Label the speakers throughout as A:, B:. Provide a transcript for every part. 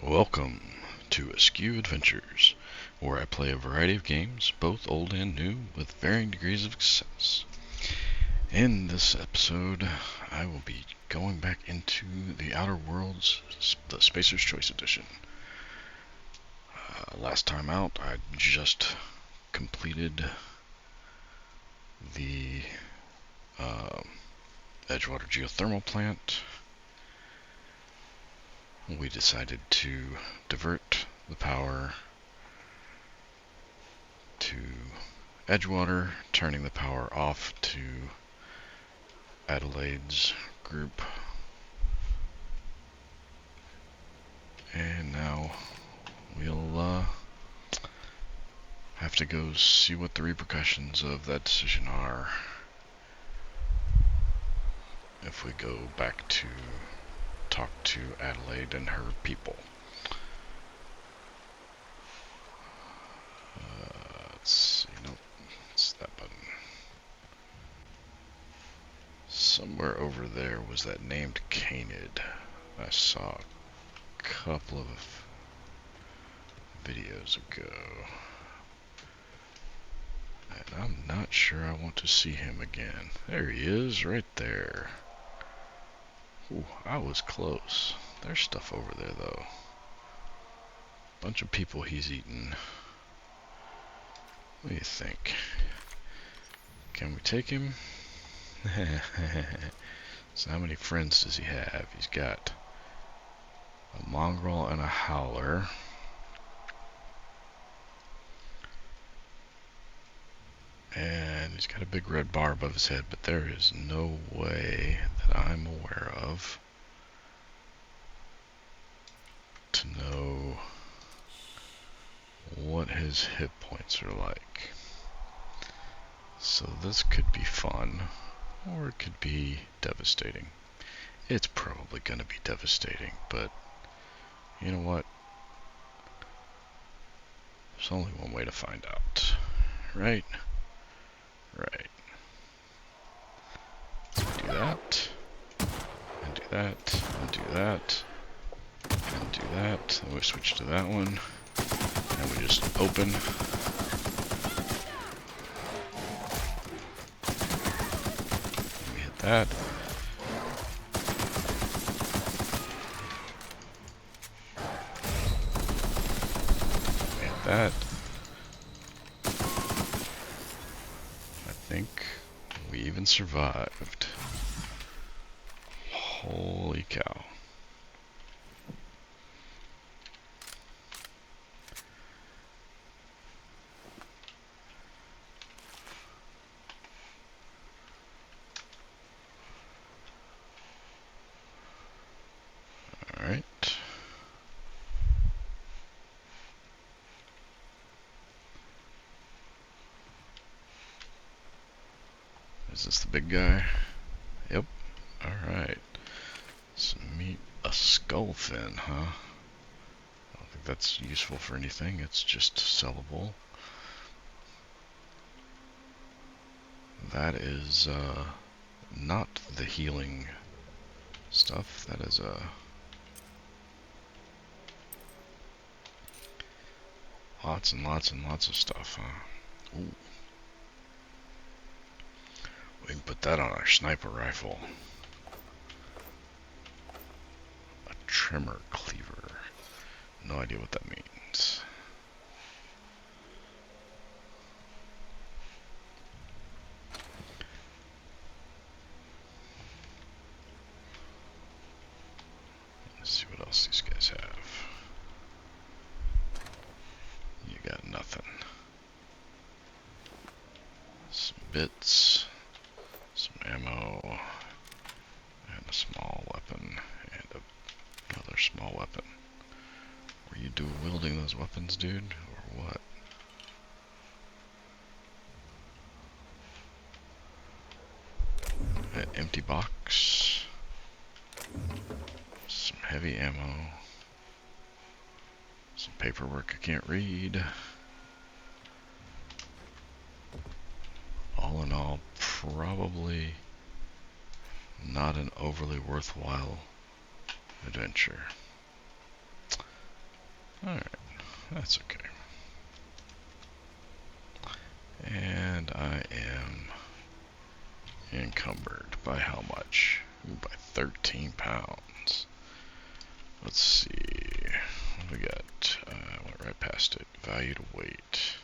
A: Welcome to Askew Adventures, where I play a variety of games, both old and new, with varying degrees of success. In this episode, I will be going back into the Outer Worlds, the Spacer's Choice Edition. Last time out, I just completed the Edgewater geothermal plant. We decided to divert the power to Edgewater, turning the power off to Adelaide's group. And now we'll have to go see what the repercussions of that decision are if we go back to talk to Adelaide and her people. Let's see, nope, it's that button. Somewhere over there was that named Canid. I saw a couple of videos ago. And I'm not sure I want to see him again. There he is, right there. Ooh, I was close. There's stuff over there, though. Bunch of people he's eaten. What do you think? Can we take him? So how many friends does he have? He's got a mongrel and a howler. And he's got a big red bar above his head, but there is no way that I'm aware of to know what his hit points are like. So this could be fun, or it could be devastating. It's probably going to be devastating, but you know what? There's only one way to find out, right? Right. Do that, and do that, and do that, and do that. Then we switch to that one, and we just open. And we hit that. We hit that. I think we even survived. Holy cow. Alright. Is this the big guy? Yep. Alright. So meet a skull fin, huh? I don't think that's useful for anything. It's just sellable. That is not the healing stuff. That is lots and lots and lots of stuff, huh? Ooh. We can put that on our sniper rifle. A trimmer cleaver. No idea what that means. Let's see what else these guys have. You got nothing. Some bits, some ammo, and a small weapon, and another small weapon. Were you dual wielding those weapons, dude, or what? An empty box, some heavy ammo, some paperwork I can't read. All in all, probably not an overly worthwhile adventure. Alright, that's okay. And I am encumbered by how much? Ooh, by 13 pounds. Let's see. What we got? I went right past it. Value to weight.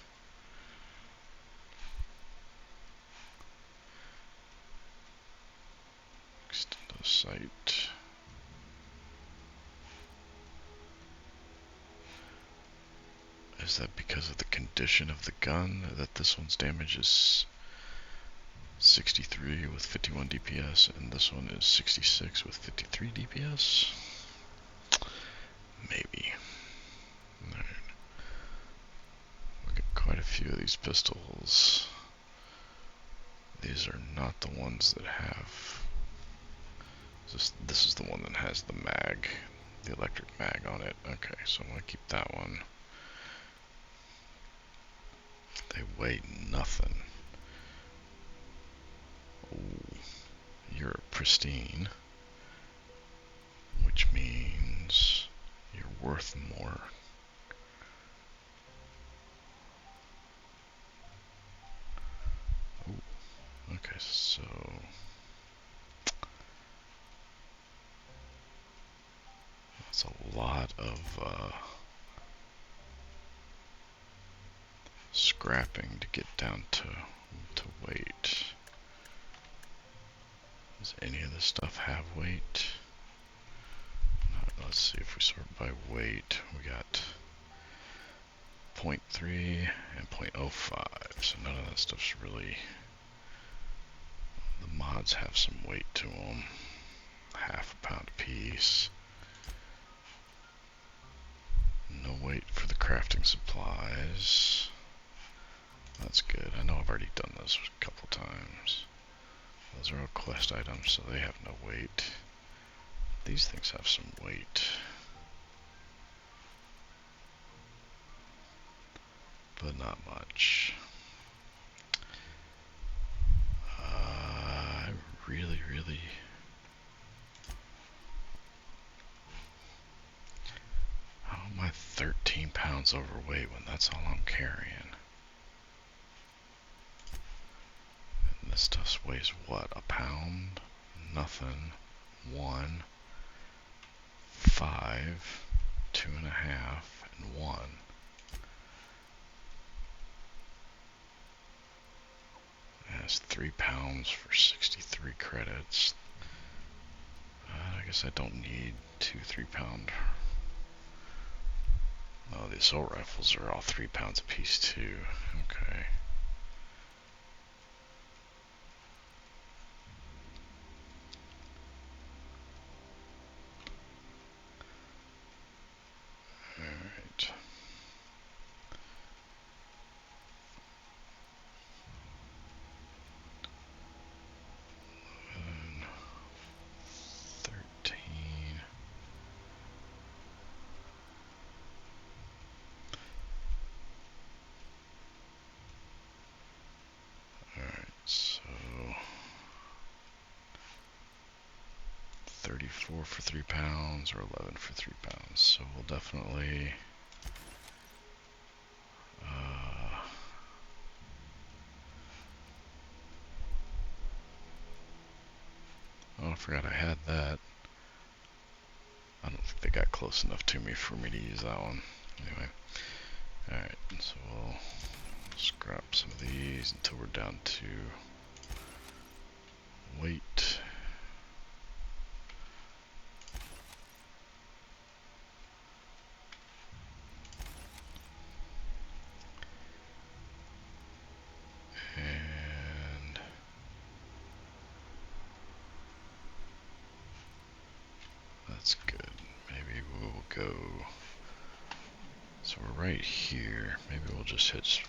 A: Extend the sight. Is that because of the condition of the gun that this one's damage is 63 with 51 DPS and this one is 66 with 53 DPS? Maybe. Alright. Look at quite a few of these pistols. These are not the ones that have... This is the one that has the mag, the electric mag on it. Okay, so I'm going to keep that one. They weigh nothing. Ooh, you're pristine, which means you're worth more. Ooh, okay, so that's a lot of scrapping to get down to weight. Does any of this stuff have weight? No, let's see if we sort by weight. We got 0.3 and 0.05, so none of that stuff's really... The mods have some weight to them. Half a pound apiece. No weight for the crafting supplies. That's good. I know I've already done this a couple times. Those are all quest items, so they have no weight. These things have some weight. But not much. I really... How am I 13 pounds overweight when that's all I'm carrying? And this stuff weighs what? A pound? Nothing. 1, 5, 2.5, and 1. That's 3 pounds for 63 credits. I guess I don't need 2 3-pound. Oh, the assault rifles are all 3 pounds apiece too. Okay. Alright. 13. Alright, so 34 for 3 pounds or 11 for 3 pounds. So we'll definitely oh, I forgot I had that. I don't think they got close enough to me for me to use that one. Anyway, alright, so we'll scrap some of these until we're down to weight. And that's good. Maybe we'll go, so we're right here. Maybe we'll just hit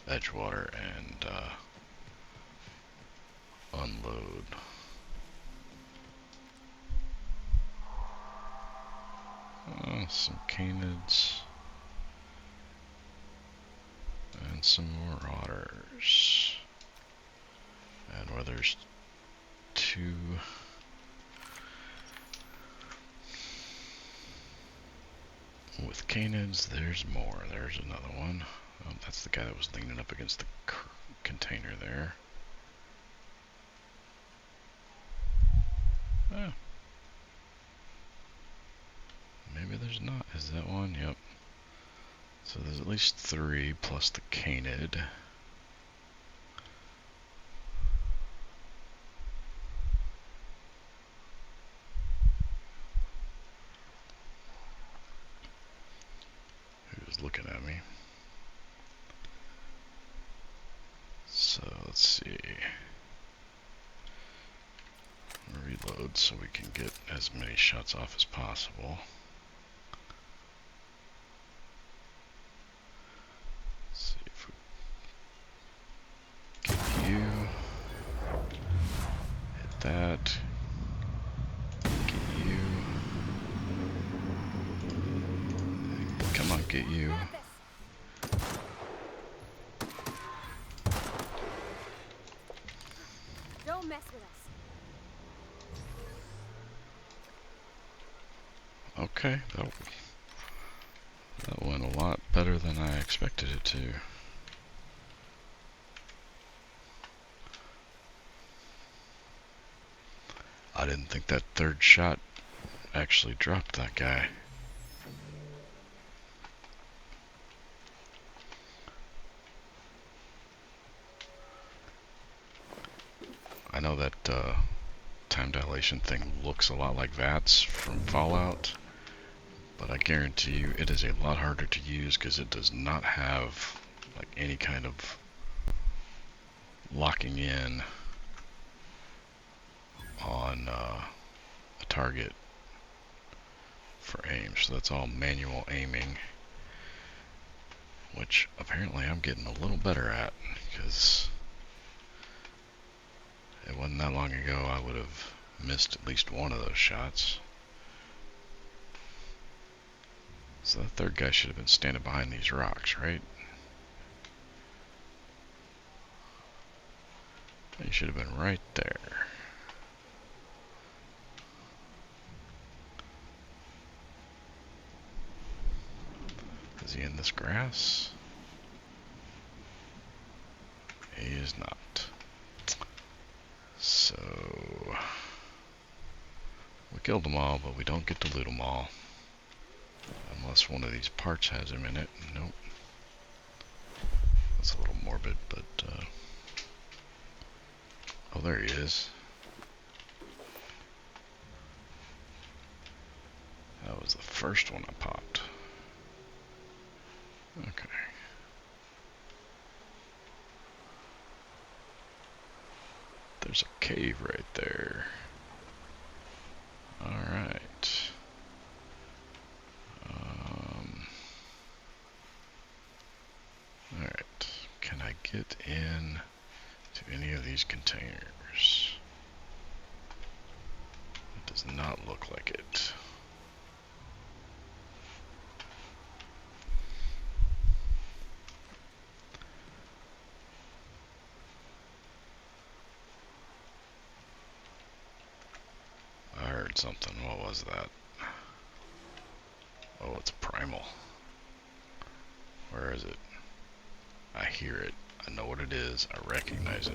A: Edgewater and unload. Some canids and some marauders. And where there's 2 With canids, there's more. There's another one. Oh, that's the guy that was leaning up against the container there. Oh. Maybe there's not. Is that one? Yep. So there's at least 3 plus the canid. Who's looking at me? So let's see. Reload so we can get as many shots off as possible. Let's see if we get you. Hit that. Get you. Come on, get you.
B: Don't mess with us.
A: Okay, that went a lot better than I expected it to. I didn't think that third shot actually dropped that guy. I know that time dilation thing looks a lot like VATS from Fallout, but I guarantee you it is a lot harder to use because it does not have like any kind of locking in on a target for aim. So that's all manual aiming, which apparently I'm getting a little better at, because it wasn't that long ago I would have missed at least one of those shots. So that third guy should have been standing behind these rocks, right? He should have been right there. Is he in this grass? He is not. So we killed them all, but we don't get to loot them all. Unless one of these parts has him in it. Nope. That's a little morbid, but oh, there he is. That was the first one I popped. Okay. There's a cave right there. Alright. Alright. Can I get in to any of these containers? It does not look like it. I heard something. What was that? Oh, it's primal. Where is it? I hear it. I know what it is. I recognize it.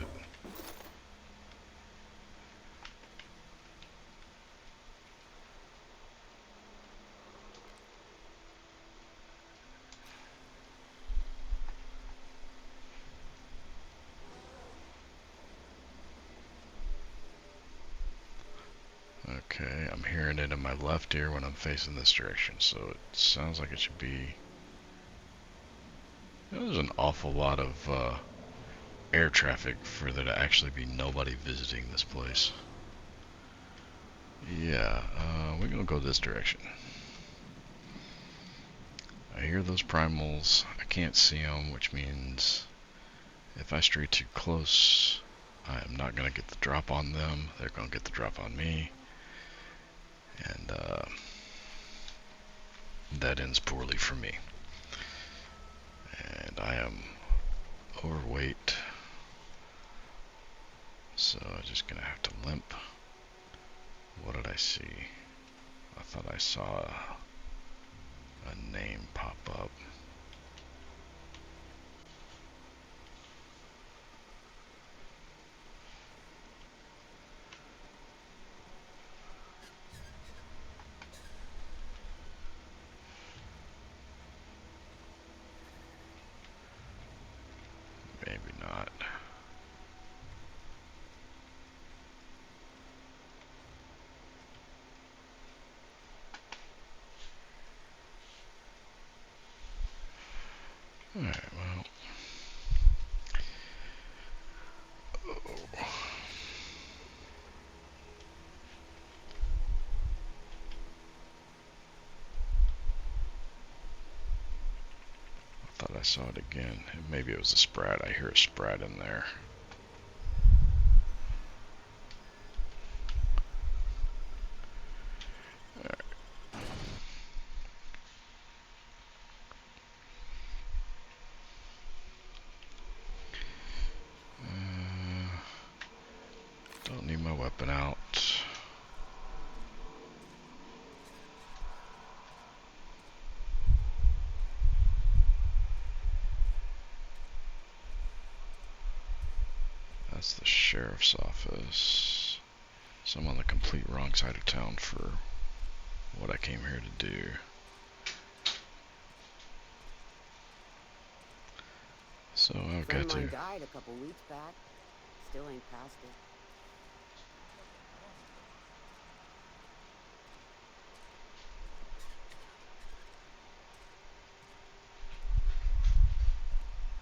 A: Okay, I'm hearing it in my left ear when I'm facing this direction, so it sounds like it should be... There's an awful lot of air traffic for there to actually be nobody visiting this place. Yeah, we're gonna go this direction. I hear those primals. I can't see them, which means if I stray too close, I am not gonna get the drop on them. They're gonna get the drop on me. And that ends poorly for me. And I am overweight, so I'm just gonna have to limp. What did I see? I thought I saw a name pop up. Maybe not. Alright, well. I thought I saw it again. Maybe it was a sprat. I hear a sprat in there. Don't need my weapon out. That's the sheriff's office. So I'm on the complete wrong side of town for what I came here to do. So I've got to...
B: died a couple weeks back. Still ain't past it.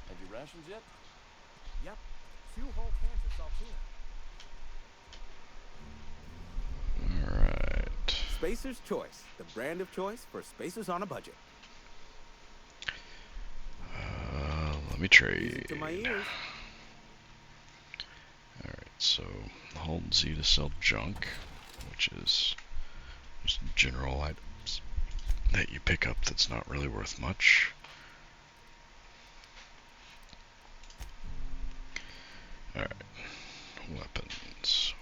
C: Have you rations yet?
D: Yep. 2 whole cans of saltine.
A: Alright.
D: Spacer's Choice, the brand of choice for spacers on a budget.
A: Let me trade.
D: Music to my ears.
A: Alright, so hold Z to sell junk, which is just general items that you pick up that's not really worth much. Alright, weapons.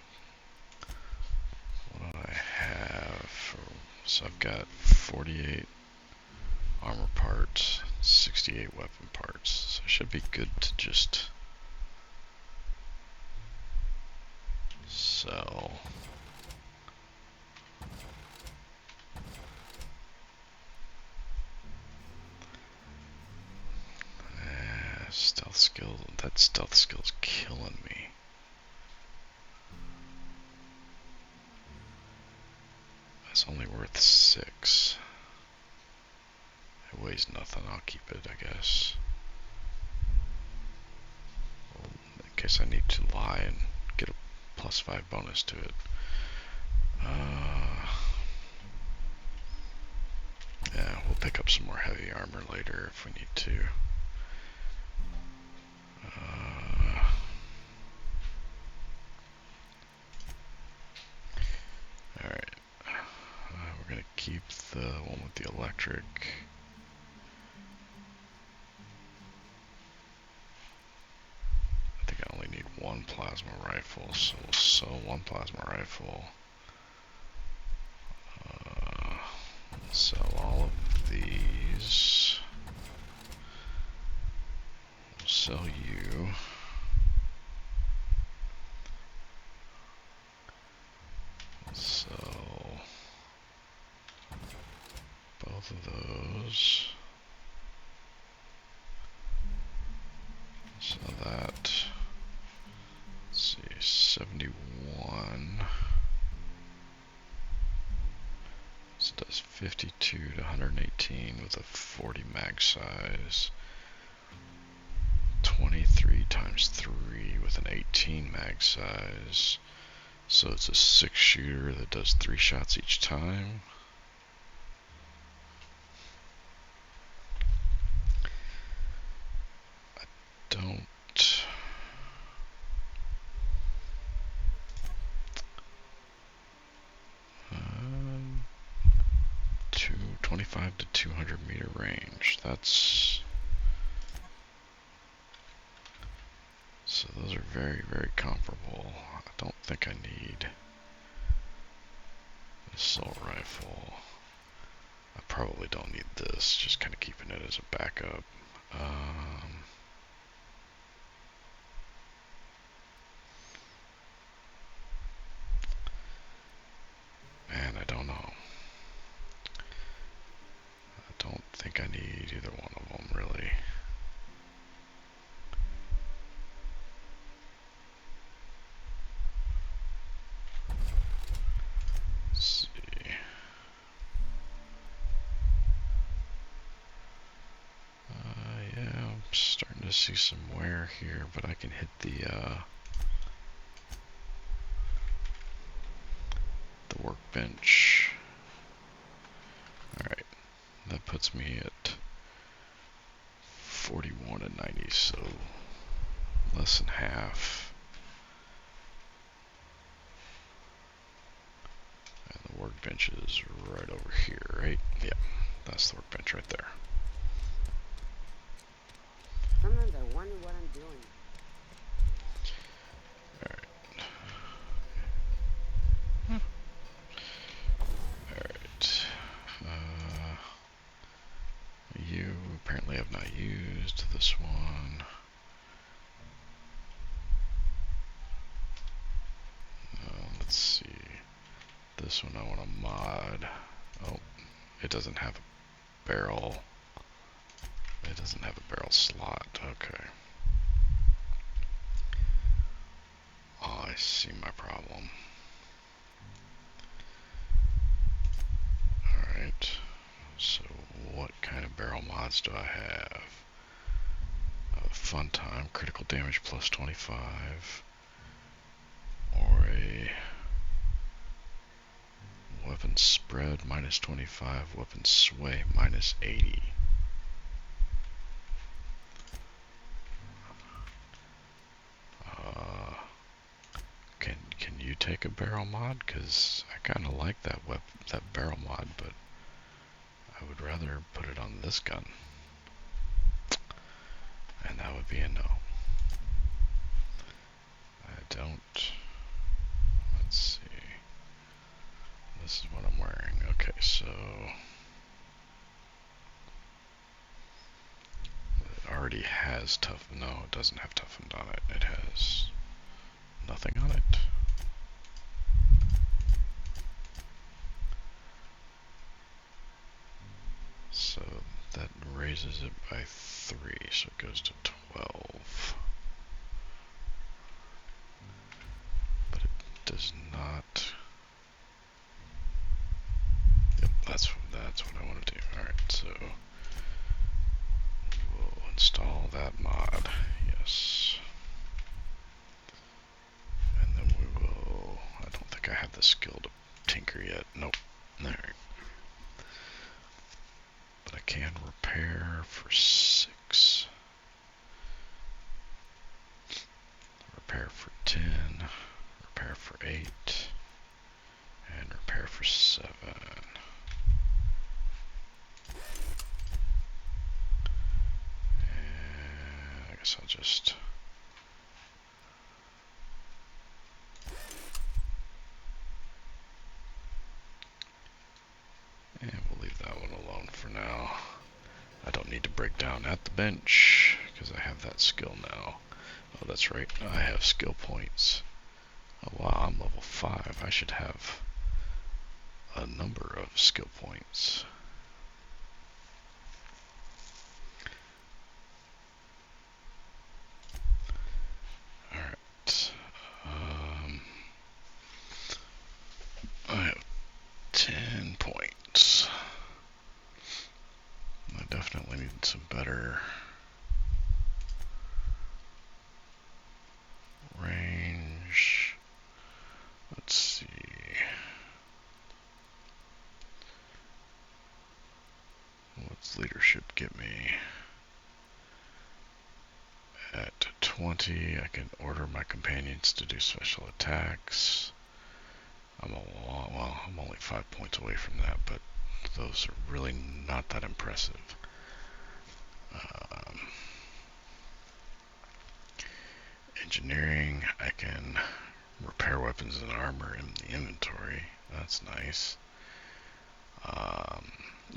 A: What do I have? So I've got 48 armor parts, 68 weapon parts. So it should be good to just sell. Stealth skill, that stealth skill's killing me. It's only worth 6. It weighs nothing, I'll keep it, I guess. Well, in case I need to lie and get a +5 bonus to it. Yeah, we'll pick up some more heavy armor later if we need to. Alright. We're gonna keep the one with the electric. I think I only need 1 plasma rifle, so we'll sell 1 plasma rifle. Sell all of these. We'll sell you. We'll sell both of those. So that, let's see, 71. This does 52 to 118 with a 40 mag size. 23 times 3 with an 18 mag size. So it's a 6 shooter that does 3 shots each time. Don't 25 to 200 meter range. That's so those are very, very comparable. I don't think I need assault rifle. probably don't need this, just kind of keeping it as a backup. Man, I don't know. I don't think I need either one of them, really. Let's see. Yeah, I'm starting to see some wear here, but I can hit the workbench. Alright, that puts me at 41 and 90, so less than half. And the workbench is right over here, right? Yeah, that's the workbench right there.
B: Sometimes I wonder what I'm doing.
A: Alright. You apparently have not used this one. Let's see. This one I want to mod. Oh, it doesn't have a barrel. It doesn't have a barrel slot. Okay. Oh, I see my problem. Alright. So what kind of barrel mods do I have? Fun time, critical damage plus 25. Or a weapon spread minus 25, weapon sway minus 80. Can you take a barrel mod? Because I kind of like that barrel mod, but I would rather put it on this gun. And that would be a no. I don't. Let's see. This is what I'm wearing. Okay, so it already has tough. No, it doesn't have toughened on it. It has nothing on it. So that raises it by 3, so it goes to 12. But it does not. Yep, that's what I want to do. Alright, so we'll install that mod. Yes. And then we will. I don't think I have the skill to tinker yet. Nope. Alright. But I can repair for 6. Repair for 10. Repair for 8. And repair for 7. And I guess I'll just. And we'll leave that one alone for now. I don't need to break down at the bench because I have that skill now. Oh, that's right. I have skill points. Oh, wow, I'm level 5. I should have a number of skill points. Alright. I have 10 points. I definitely need some better range. Let's see. What's leadership get me? At 20, I can order my companions to do special attacks. I'm only 5 points away from that, but those are really not that impressive. Engineering, I can repair weapons and armor in the inventory. That's nice.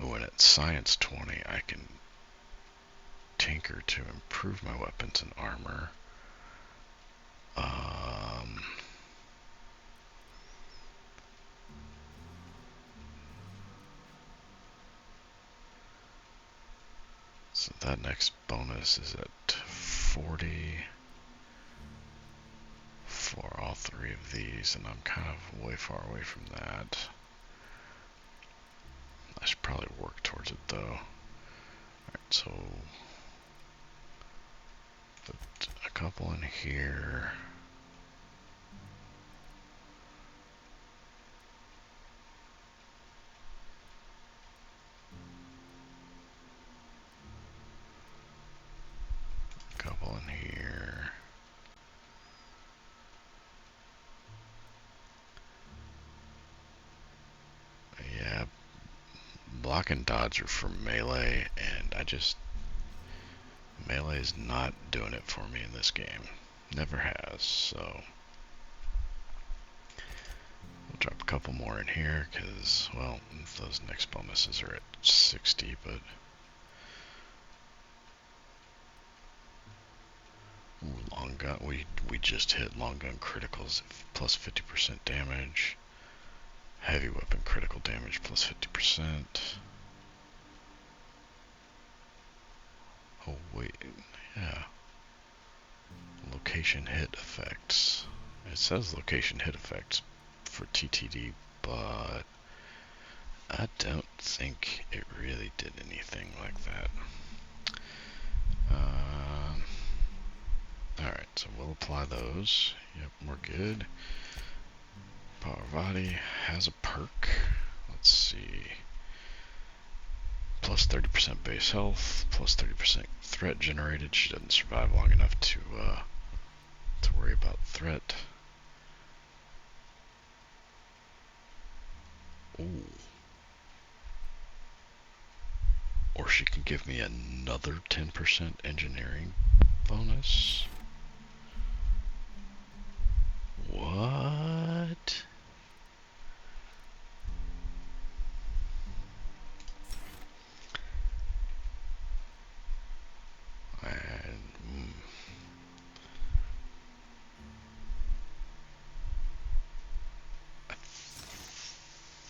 A: When it's science 20, I can tinker to improve my weapons and armor. So that next bonus is at 40 for all three of these, and I'm kind of way far away from that. I should probably work towards it though. Alright, so put a couple in here. A couple in here. Yeah, block and dodge are for melee, and melee is not doing it for me in this game. Never has, so we'll drop a couple more in here, because, well, those next bonuses are at 60, but ooh, long gun, we just hit long gun criticals plus 50% damage. Heavy weapon critical damage plus 50%. Oh wait, yeah. Location hit effects. It says location hit effects for TTD, but I don't think it really did anything like that. Alright, so we'll apply those. Yep, we're good. Parvati has a perk. Let's see. Plus 30% base health, plus 30% threat generated. She doesn't survive long enough to worry about threat. Ooh. Or she can give me another 10% engineering bonus. What? And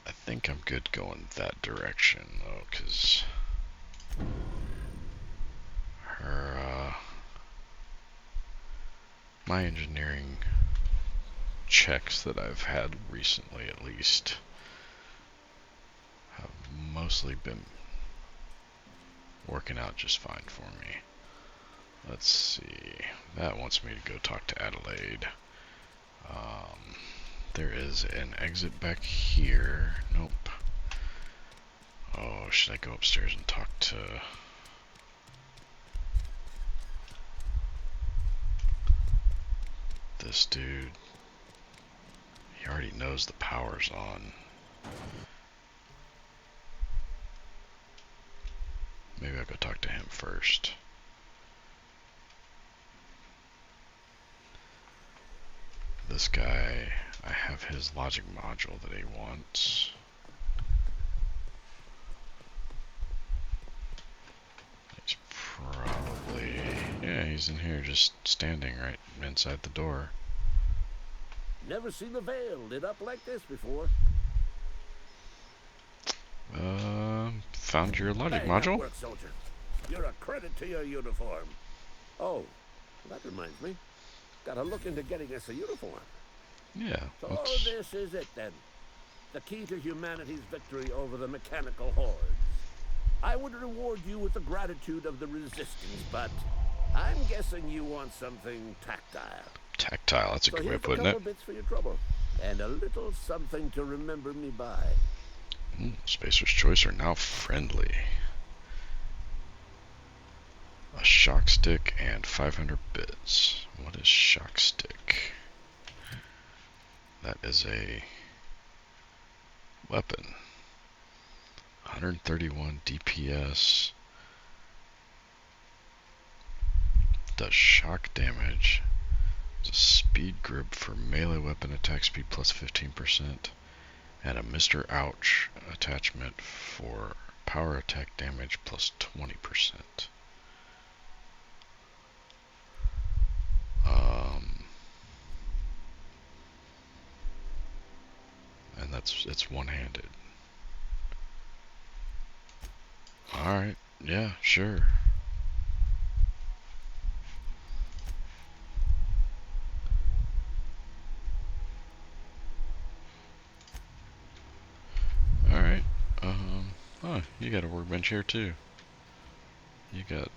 A: I think I'm good going that direction though, because her my engineering checks that I've had recently, at least, have mostly been working out just fine for me. Let's see. That wants me to go talk to Adelaide. There is an exit back here. Nope. Oh, should I go upstairs and talk to... this dude? He already knows the power's on. Maybe I'll go talk to him first. This guy, I have his logic module that he wants. He's probably... yeah, he's in here just standing right inside the door.
C: Never seen the Vale lit up like this before.
A: Found your logic
C: Hey,
A: module?
C: work, soldier. You're a credit to your uniform. Oh, that reminds me. Gotta look into getting us a uniform.
A: Yeah.
C: So this is it then. The key to humanity's victory over the mechanical hordes. I would reward you with the gratitude of the resistance, but I'm guessing you want something tactile.
A: Tactile, that's a good way of putting it.
C: So here's a couple bits for your trouble, and a little something to remember me by.
A: Spacer's Choice are now friendly. A shock stick and 500 bits. What is shock stick? That is a weapon. 131 DPS. Does shock damage. It's a speed grip for melee weapon attack speed plus 15%. And a Mr. Ouch attachment for power attack damage plus 20%. And it's one-handed. Alright, yeah, sure. Alright, oh, you got a workbench here too. You got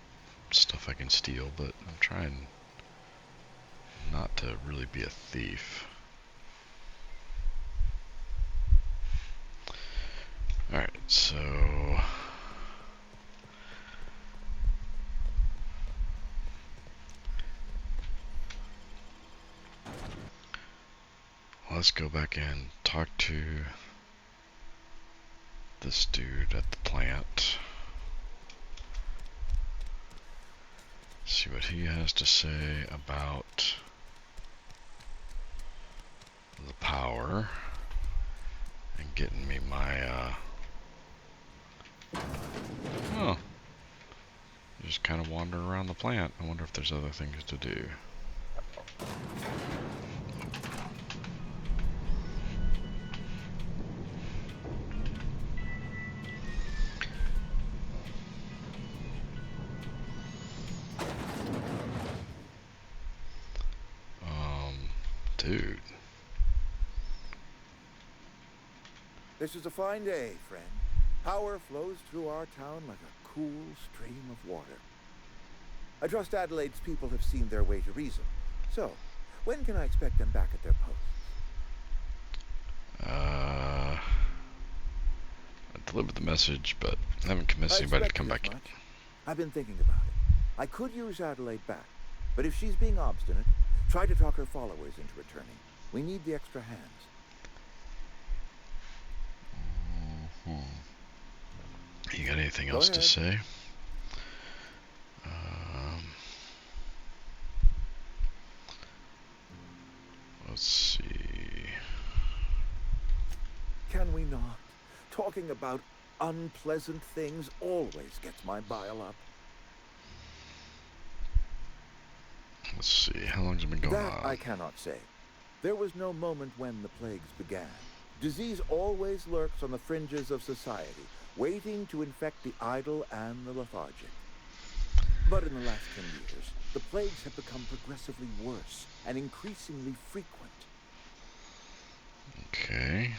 A: stuff I can steal, but I'm trying not to really be a thief. Alright, so let's go back and talk to this dude at the plant. See what he has to say about the power and getting me my oh, just kind of wandering around the plant. I wonder if there's other things to do. Dude.
E: This is a fine day, friend. Power flows through our town like a cool stream of water. I trust Adelaide's people have seen their way to reason. So, when can I expect them back at their posts?
A: I delivered the message, but I haven't convinced anybody to come back yet.
E: I've been thinking about it. I could use Adelaide back, but if she's being obstinate, try to talk her followers into returning. We need the extra hands.
A: You got anything else to say? Let's see.
E: Can we not? Talking about unpleasant things always gets my bile up.
A: Let's see. How long's it been going on?
E: That I cannot say. There was no moment when the plagues began. Disease always lurks on the fringes of society, waiting to infect the idle and the lethargic. But in the last 10 years, the plagues have become progressively worse and increasingly frequent.
A: Okay.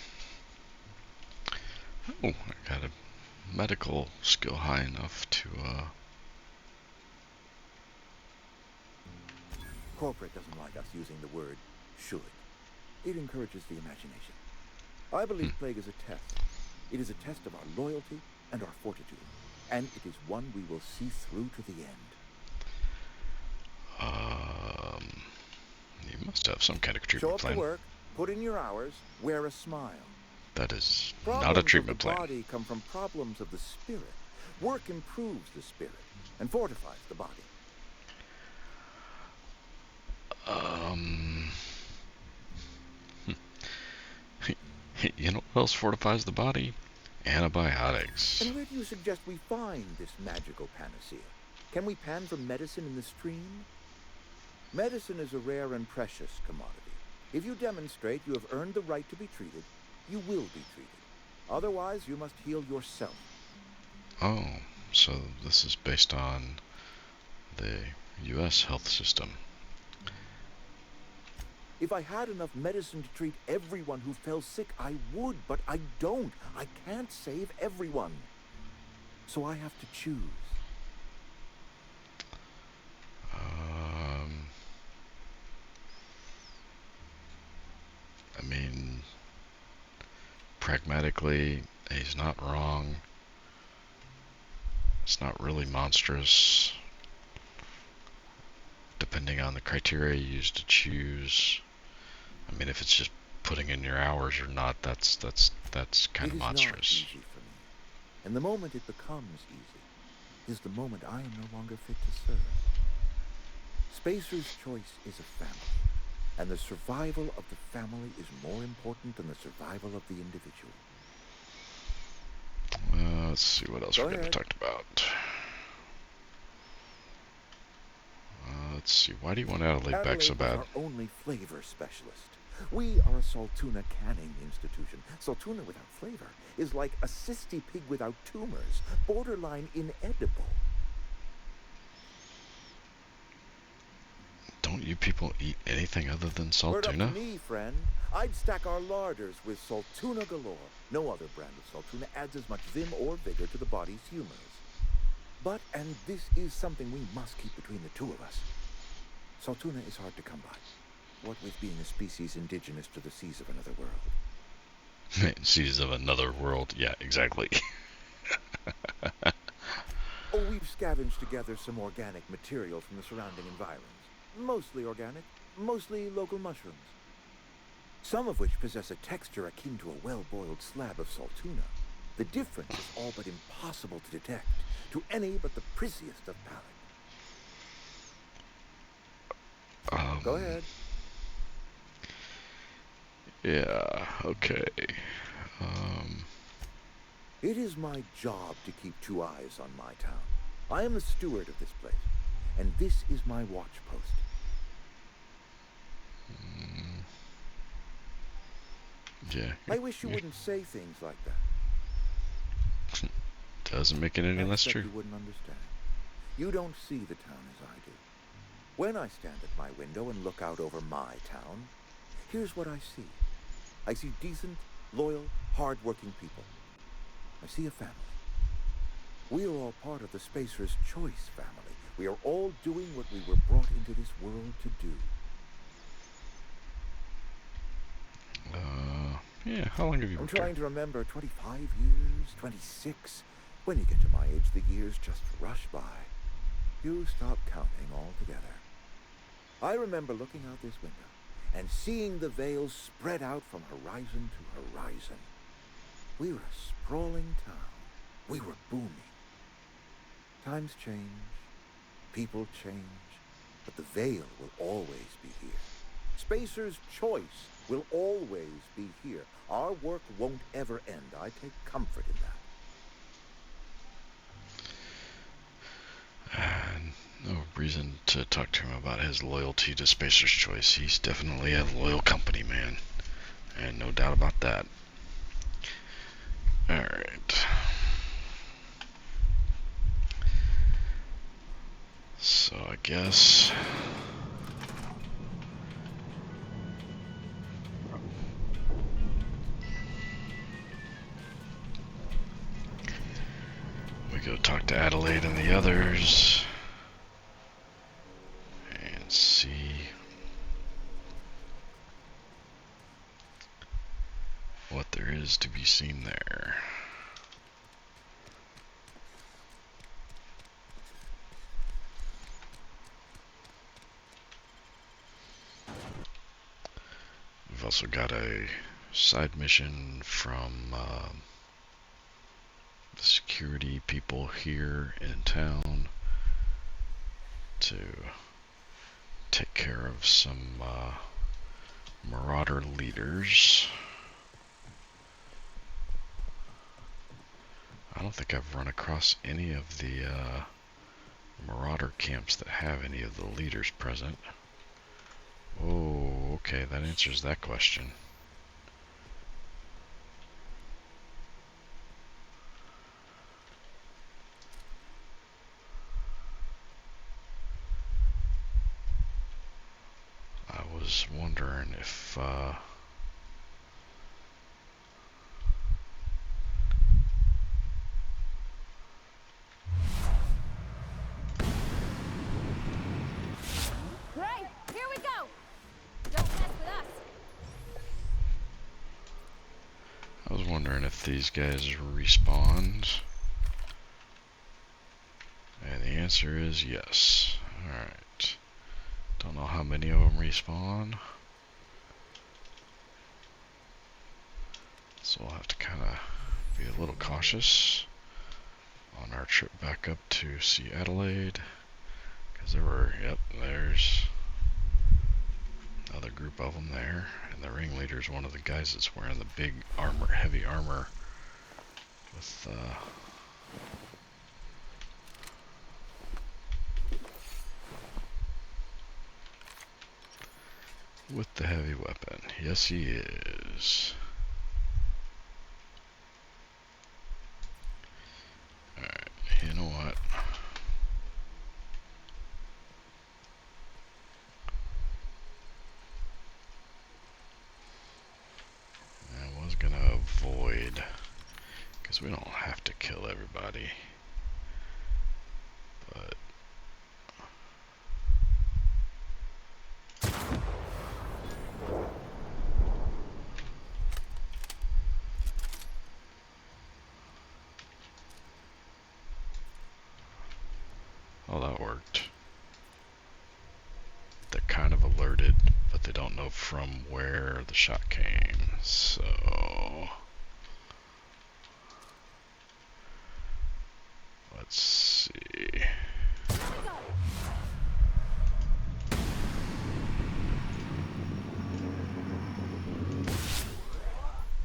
A: Oh, I got a medical skill high enough to,
E: Corporate doesn't like us using the word should. It encourages the imagination. I believe plague is a test. It is a test of our loyalty and our fortitude, and it is one we will see through to the end.
A: You must have some kind of treatment
E: Show up
A: plan.
E: to work, put in your hours, wear a smile.
A: That is
E: Problems
A: not a treatment
E: of the
A: plan.
E: body come from problems of the spirit. Work improves the spirit and fortifies the body.
A: You know what else fortifies the body? Antibiotics.
E: And where do you suggest we find this magical panacea? Can we pan for medicine in the stream? Medicine is a rare and precious commodity. If you demonstrate you have earned the right to be treated, you will be treated. Otherwise, you must heal yourself.
A: Oh, so this is based on the U.S. health system.
E: If I had enough medicine to treat everyone who fell sick, I would, but I don't. I can't save everyone. So I have to choose.
A: I mean, pragmatically, he's not wrong. It's not really monstrous. Depending on the criteria you use to choose. I mean, if it's just putting in your hours or not, that's kind of monstrous.
E: It is not easy for me. And the moment it becomes easy is the moment I am no longer fit to serve. Spacer's choice is a family, and the survival of the family is more important than the survival of the individual.
A: Let's see what else
E: Go
A: we're going to
E: ahead.
A: talk about. Let's see. Why do you want Adelaide back so
E: Adelaide was
A: bad?
E: our only flavor specialist. We are a Saltuna canning institution. Saltuna without flavor is like a cysty pig without tumors, borderline inedible.
A: Don't you people eat anything other than salt
E: Word up
A: tuna?
E: to me, friend. I'd stack our larders with Saltuna galore. No other brand of Saltuna adds as much vim or vigor to the body's humors. But, and this is something we must keep between the two of us, Saltuna is hard to come by. What with being a species indigenous to the seas of another world.
A: Seas of another world. Yeah, exactly.
E: Oh, we've scavenged together some organic material from the surrounding environs. Mostly organic, mostly local mushrooms. Some of which possess a texture akin to a well-boiled slab of Saltuna. The difference is all but impossible to detect to any but the prissiest of palate. Go ahead.
A: Yeah, okay.
E: It is my job to keep two eyes on my town. I am the steward of this place, and this is my watch post.
A: Yeah.
E: I wish you wouldn't say things like that.
A: Doesn't make it any
E: I
A: less
E: expect
A: true.
E: you wouldn't understand. You don't see the town as I do. When I stand at my window and look out over my town, here's what I see. I see decent, loyal, hard-working people. I see a family. We are all part of the Spacer's Choice family. We are all doing what we were brought into this world to do.
A: Yeah, how long have you
E: I'm
A: worked here?
E: trying to remember 25 years, 26. When you get to my age, the years just rush by. You stop counting altogether. I remember looking out this window and seeing the Vale spread out from horizon to horizon. We were a sprawling town. We were booming. Times change, people change, but the Vale will always be here. Spacer's Choice will always be here. Our work won't ever end. I take comfort in that.
A: No reason to talk to him about his loyalty to Spacer's Choice. He's definitely a loyal company man. And no doubt about that. Alright. So I guess... we go talk to Adelaide and the others. And see... what there is to be seen there. We've also got a side mission from the security people here in town to take care of some marauder leaders. I don't think I've run across any of the marauder camps that have any of the leaders present. Oh, okay, that answers that question. I was wondering if
F: Right, here we go! Don't mess with us!
A: I was wondering if these guys respawned. And the answer is yes. Alright. Don't know how many of them respawn. So we'll have to kind of be a little cautious on our trip back up to see Adelaide. Because there were, yep, there's another group of them there. And the ringleader's one of the guys that's wearing the big armor, heavy armor with the heavy weapon. Yes, he is. Alright, you know what? I was gonna avoid, because we don't have to kill everybody, but oh, that worked. They're kind of alerted, but they don't know from where the shot came, so let's see.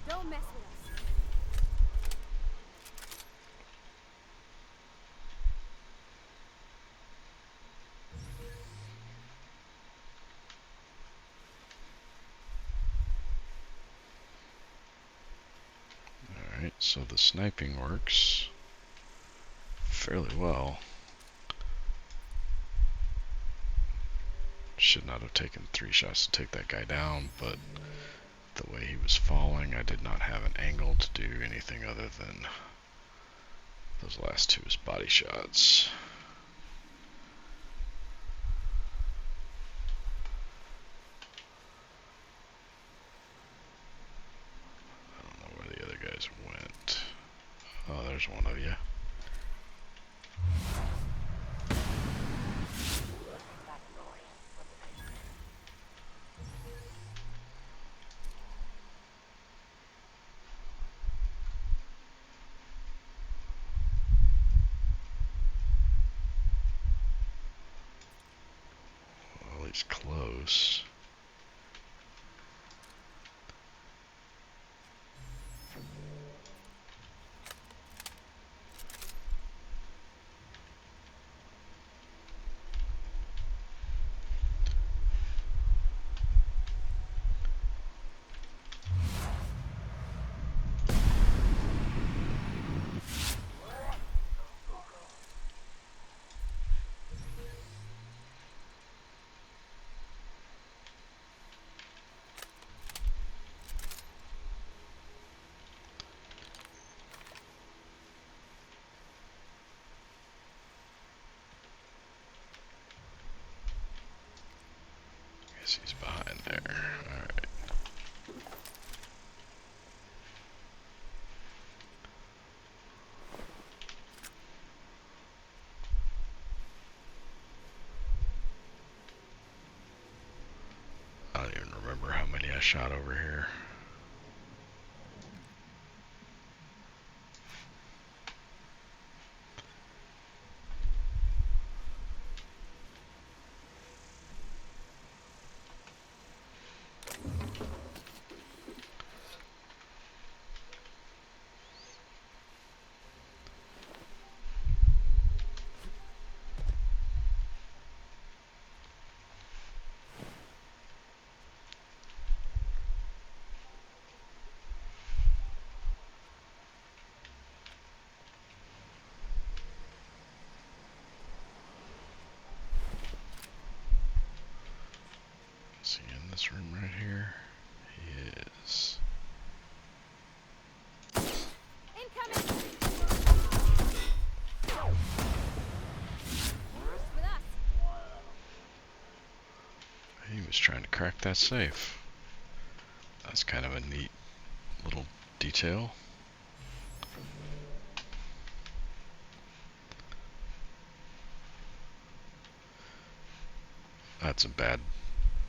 F: Don't mess with us.
A: Alright, so the sniping works fairly well. Should not have taken 3 shots to take that guy down, but the way he was falling, I did not have an angle to do anything other than those last 2 as body shots. I don't know where the other guys went. Oh, there's one of you. Well, he's close. Guess he's behind there. Alright. I don't even remember how many I shot over here. Is he in this room right here? He is.
F: Incoming! With us.
A: He was trying to crack that safe. That's kind of a neat little detail. That's a bad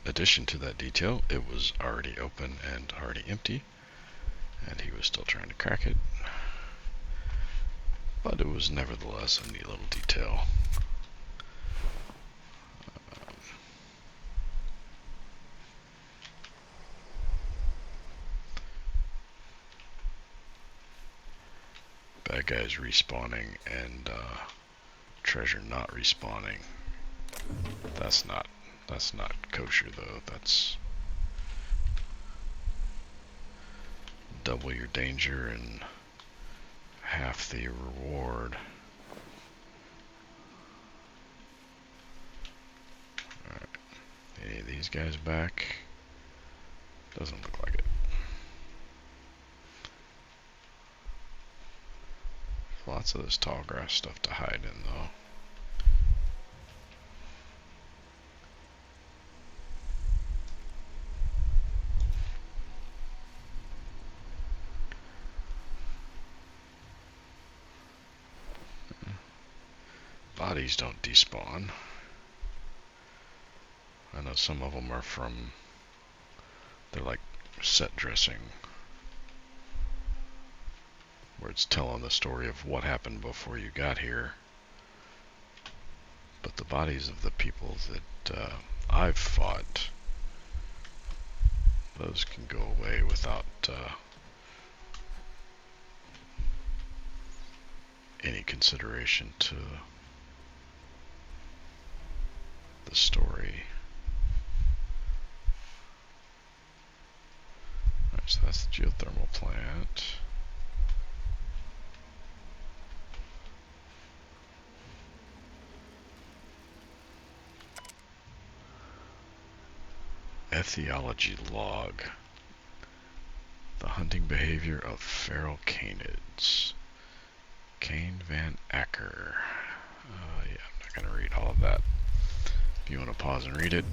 A: addition to that detail. It was already open and already empty, and he was still trying to crack it. But it was nevertheless a neat little detail. bad guys respawning and treasure not respawning. That's not kosher though. That's double your danger and half the reward. Alright. Any of these guys back? Doesn't look like it. Lots of this tall grass stuff to hide in though. Bodies don't despawn. I know some of them are from, they're like set dressing, where it's telling the story of what happened before you got here. But the bodies of the people that I've fought, those can go away without any consideration to the story. Alright, so that's the geothermal plant. Ethology log. The hunting behavior of feral canids. Kane Van Acker. Yeah, I'm not going to read all of that. If you want to pause and read it,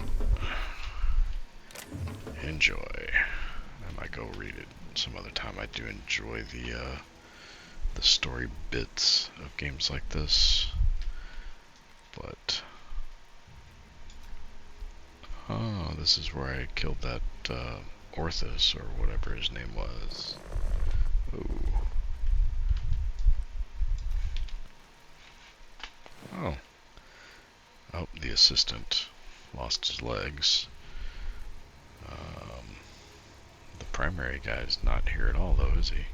A: enjoy. I might go read it some other time. I do enjoy the story bits of games like this, but oh, this is where I killed that Orthrus or whatever his name was. Ooh. Oh. Oh, the assistant lost his legs. The primary guy's not here at all, though, is he?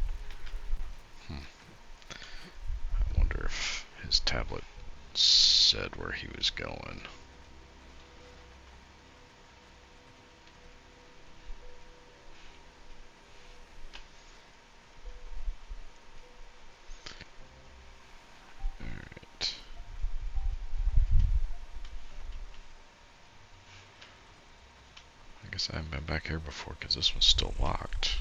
A: I wonder if his tablet said where he was going. Alright. I guess I haven't been back here before because this one's still locked.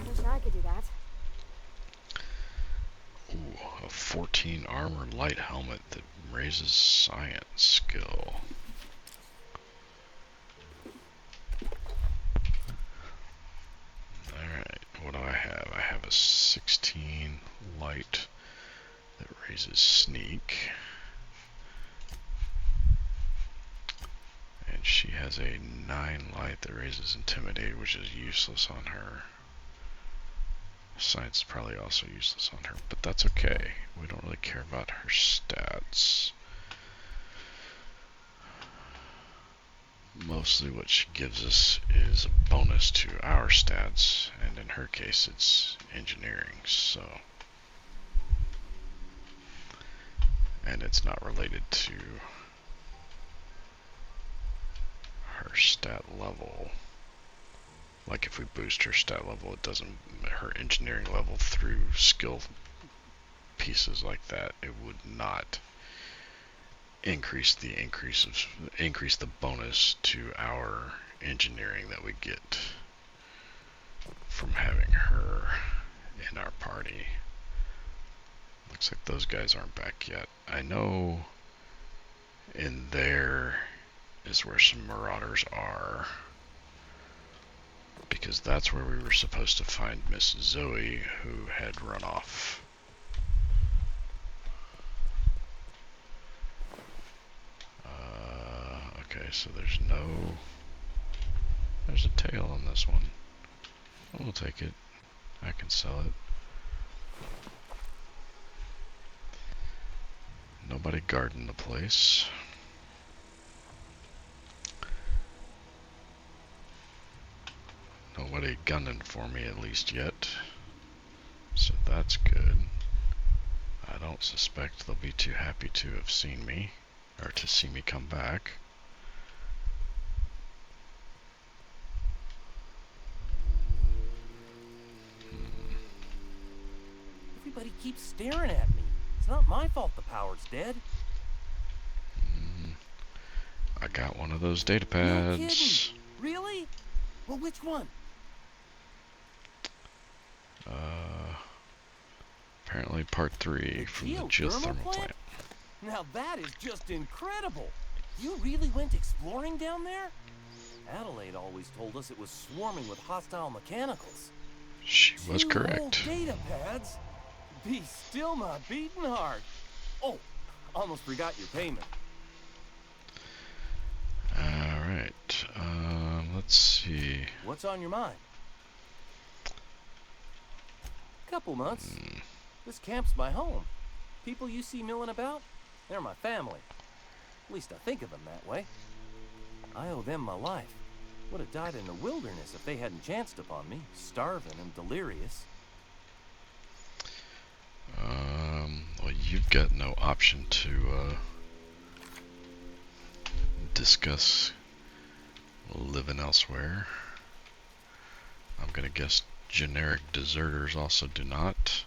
F: Wish I could do that.
A: Ooh, a 14 armor light helmet that raises science skill. Alright, what do I have? I have a 16 light that raises sneak. And she has a 9 light that raises intimidate, which is useless on her. Science is probably also useless on her, but that's okay. We don't really care about her stats. Mostly what she gives us is a bonus to our stats, and in her case it's engineering, so. And it's not related to her stat level. Like if we boost her stat level, it doesn't, her engineering level through skill pieces like that, it would not increase the bonus to our engineering that we get from having her in our party. Looks like those guys aren't back yet. I know in there is where some marauders are, because that's where we were supposed to find Miss Zoe, who had run off. Okay, so there's a tail on this one. We'll take it. I can sell it. Nobody guarding the place. Nobody gunning for me, at least yet. So that's good. I don't suspect they'll be too happy to have seen me, or to see me come back.
G: Everybody keeps staring at me. It's not my fault the power's dead.
A: I got one of those data
G: No
A: pads.
G: kidding. Really? Well, which one?
A: Apparently part 3
G: The
A: from the
G: geothermal
A: geothermal plant.
G: Now that is just incredible. You really went exploring down there? Adelaide always told us it was swarming with hostile mechanicals.
A: She was
G: 2
A: correct.
G: whole data pads? Be still my beating heart. Oh, almost forgot your payment.
A: Alright, let's see.
G: What's on your mind? Couple months. This camp's my home. People you see milling about, they're my family. At least I think of them that way. I owe them my life. Would have died in the wilderness if they hadn't chanced upon me, starving and delirious.
A: Well, you've got no option to discuss living elsewhere. I'm gonna guess generic deserters also do not.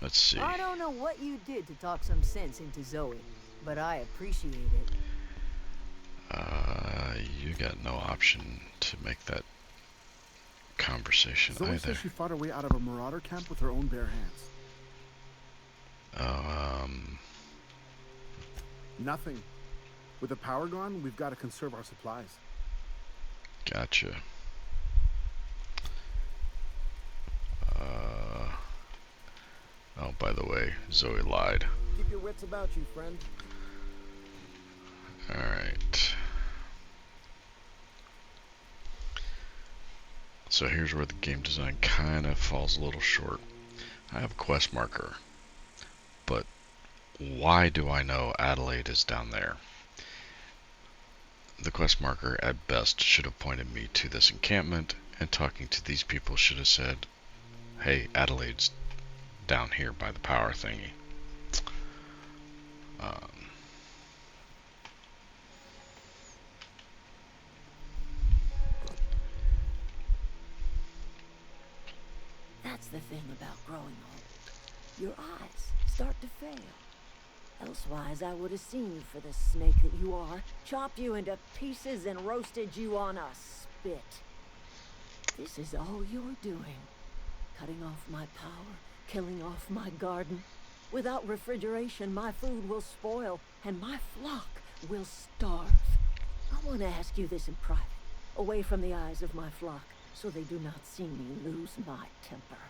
A: Let's see.
H: I don't know what you did to talk some sense into Zoe, but I appreciate it.
A: You got no option to make that conversation
I: Zoe
A: either.
I: says she fought her way out of a marauder camp with her own bare hands. Nothing. With the power gone, we've got to conserve our supplies.
A: Gotcha. Oh, by the way, Zoe lied.
B: Keep your wits about you, friend.
A: Alright. So here's where the game design kind of falls a little short. I have a quest marker, but why do I know Adelaide is down there? The quest marker at best should have pointed me to this encampment, and talking to these people should have said, hey, Adelaide's down here by the power thingy.
H: That's the thing about growing old. Your eyes start to fail. Elsewise, I would have seen you for the snake that you are, chopped you into pieces and roasted you on a spit. This is all you're doing. Cutting off my power, killing off my garden. Without refrigeration, my food will spoil, and my flock will starve. I want to ask you this in private, away from the eyes of my flock, so they do not see me lose my temper.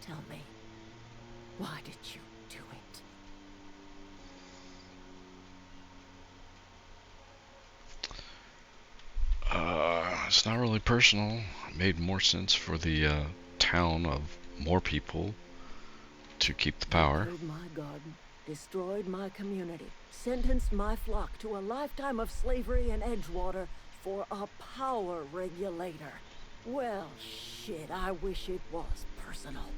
H: Tell me, why did you do it?
A: It's not really personal. It made more sense for the town of more people to keep the power.
H: Killed my garden, destroyed my community, sentenced my flock to a lifetime of slavery in Edgewater for a power regulator. Well, shit, I wish it was personal.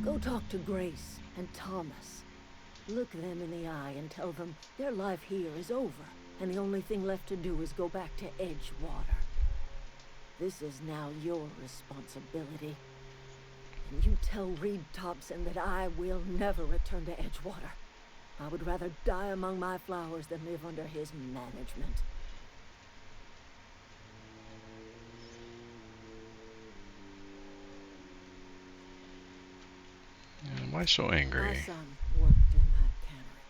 H: Go talk to Grace and Thomas. Look them in the eye and tell them their life here is over, and the only thing left to do is go back to Edgewater. This is now your responsibility. And you tell Reed Thompson that I will never return to Edgewater. I would rather die among my flowers than live under his management.
A: Why so angry?
H: My son worked in that cannery.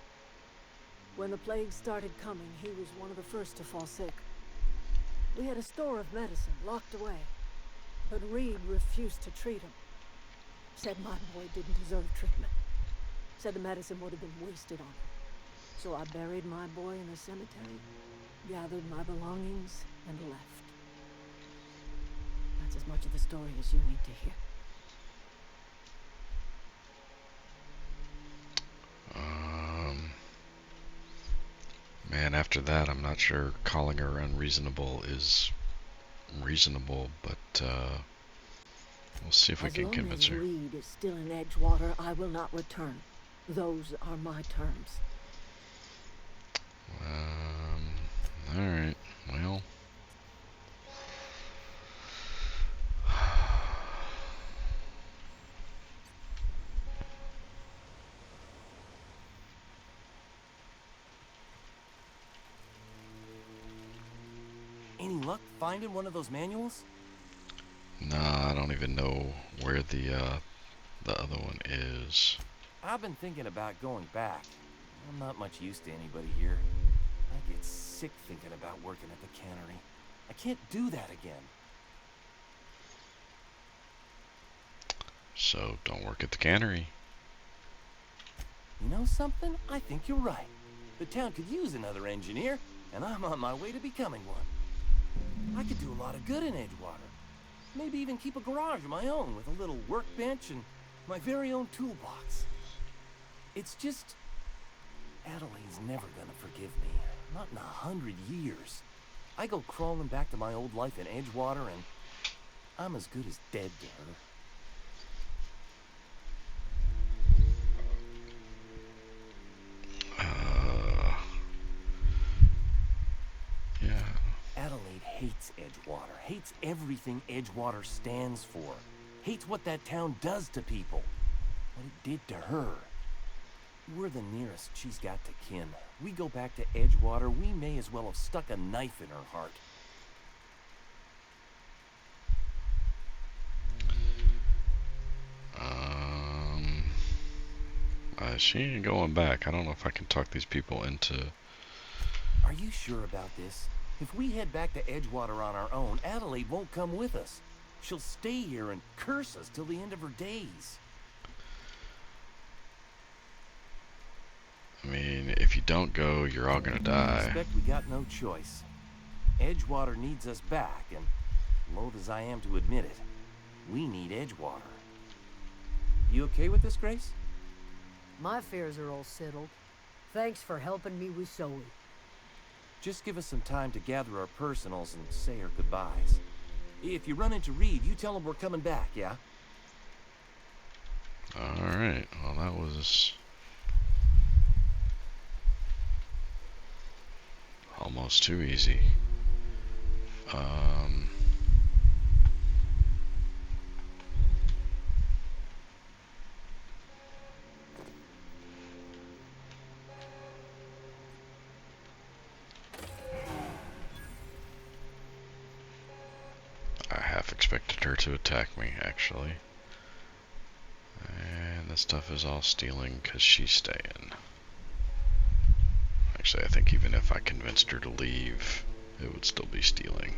H: When the plague started coming, he was one of the first to fall sick. We had a store of medicine locked away, but Reed refused to treat him. Said my boy didn't deserve treatment. Said the medicine would have been wasted on him. So I buried my boy in the cemetery, gathered my belongings, and left. That's as much of the story as you need to hear.
A: Man, after that, I'm not sure calling her unreasonable is reasonable, but We'll see if we
H: As
A: can
H: long
A: convince
H: as
A: her.
H: Reed is still in Edgewater, I will not return. Those are my terms.
A: Alright, well.
G: Any luck finding one of those manuals?
A: Nah, I don't even know where the other one is.
G: I've been thinking about going back. I'm not much use to anybody here. I get sick thinking about working at the cannery. I can't do that again.
A: So, don't work at the cannery.
G: You know something? I think you're right. The town could use another engineer, and I'm on my way to becoming one. I could do a lot of good in Edgewater. Maybe even keep a garage of my own with a little workbench and my very own toolbox. It's just... Adelaide's never gonna forgive me. Not in 100 years. I go crawling back to my old life in Edgewater and I'm as good as dead to her.
A: Yeah.
G: Adelaide hates Edgewater, hates everything Edgewater stands for, hates what that town does to people, what it did to her. We're the nearest she's got to kin. We go back to Edgewater, we may as well have stuck a knife in her heart.
A: She ain't going back. I don't know if I can talk these people into...
G: Are you sure about this? If we head back to Edgewater on our own, Adelaide won't come with us. She'll stay here and curse us till the end of her days.
A: I mean, if you don't go, you're all gonna
G: I
A: die.
G: expect we got no choice. Edgewater needs us back, and loath as I am to admit it, we need Edgewater. You okay with this, Grace?
J: My fears are all settled. Thanks for helping me with Zoe.
G: Just give us some time to gather our personals and say our goodbyes. If you run into Reed, you tell him we're coming back, yeah?
A: Alright, well that was... almost too easy. I half expected her to attack me, actually. And this stuff is all stealing because she's staying. Actually, I think even if I convinced her to leave, it would still be stealing.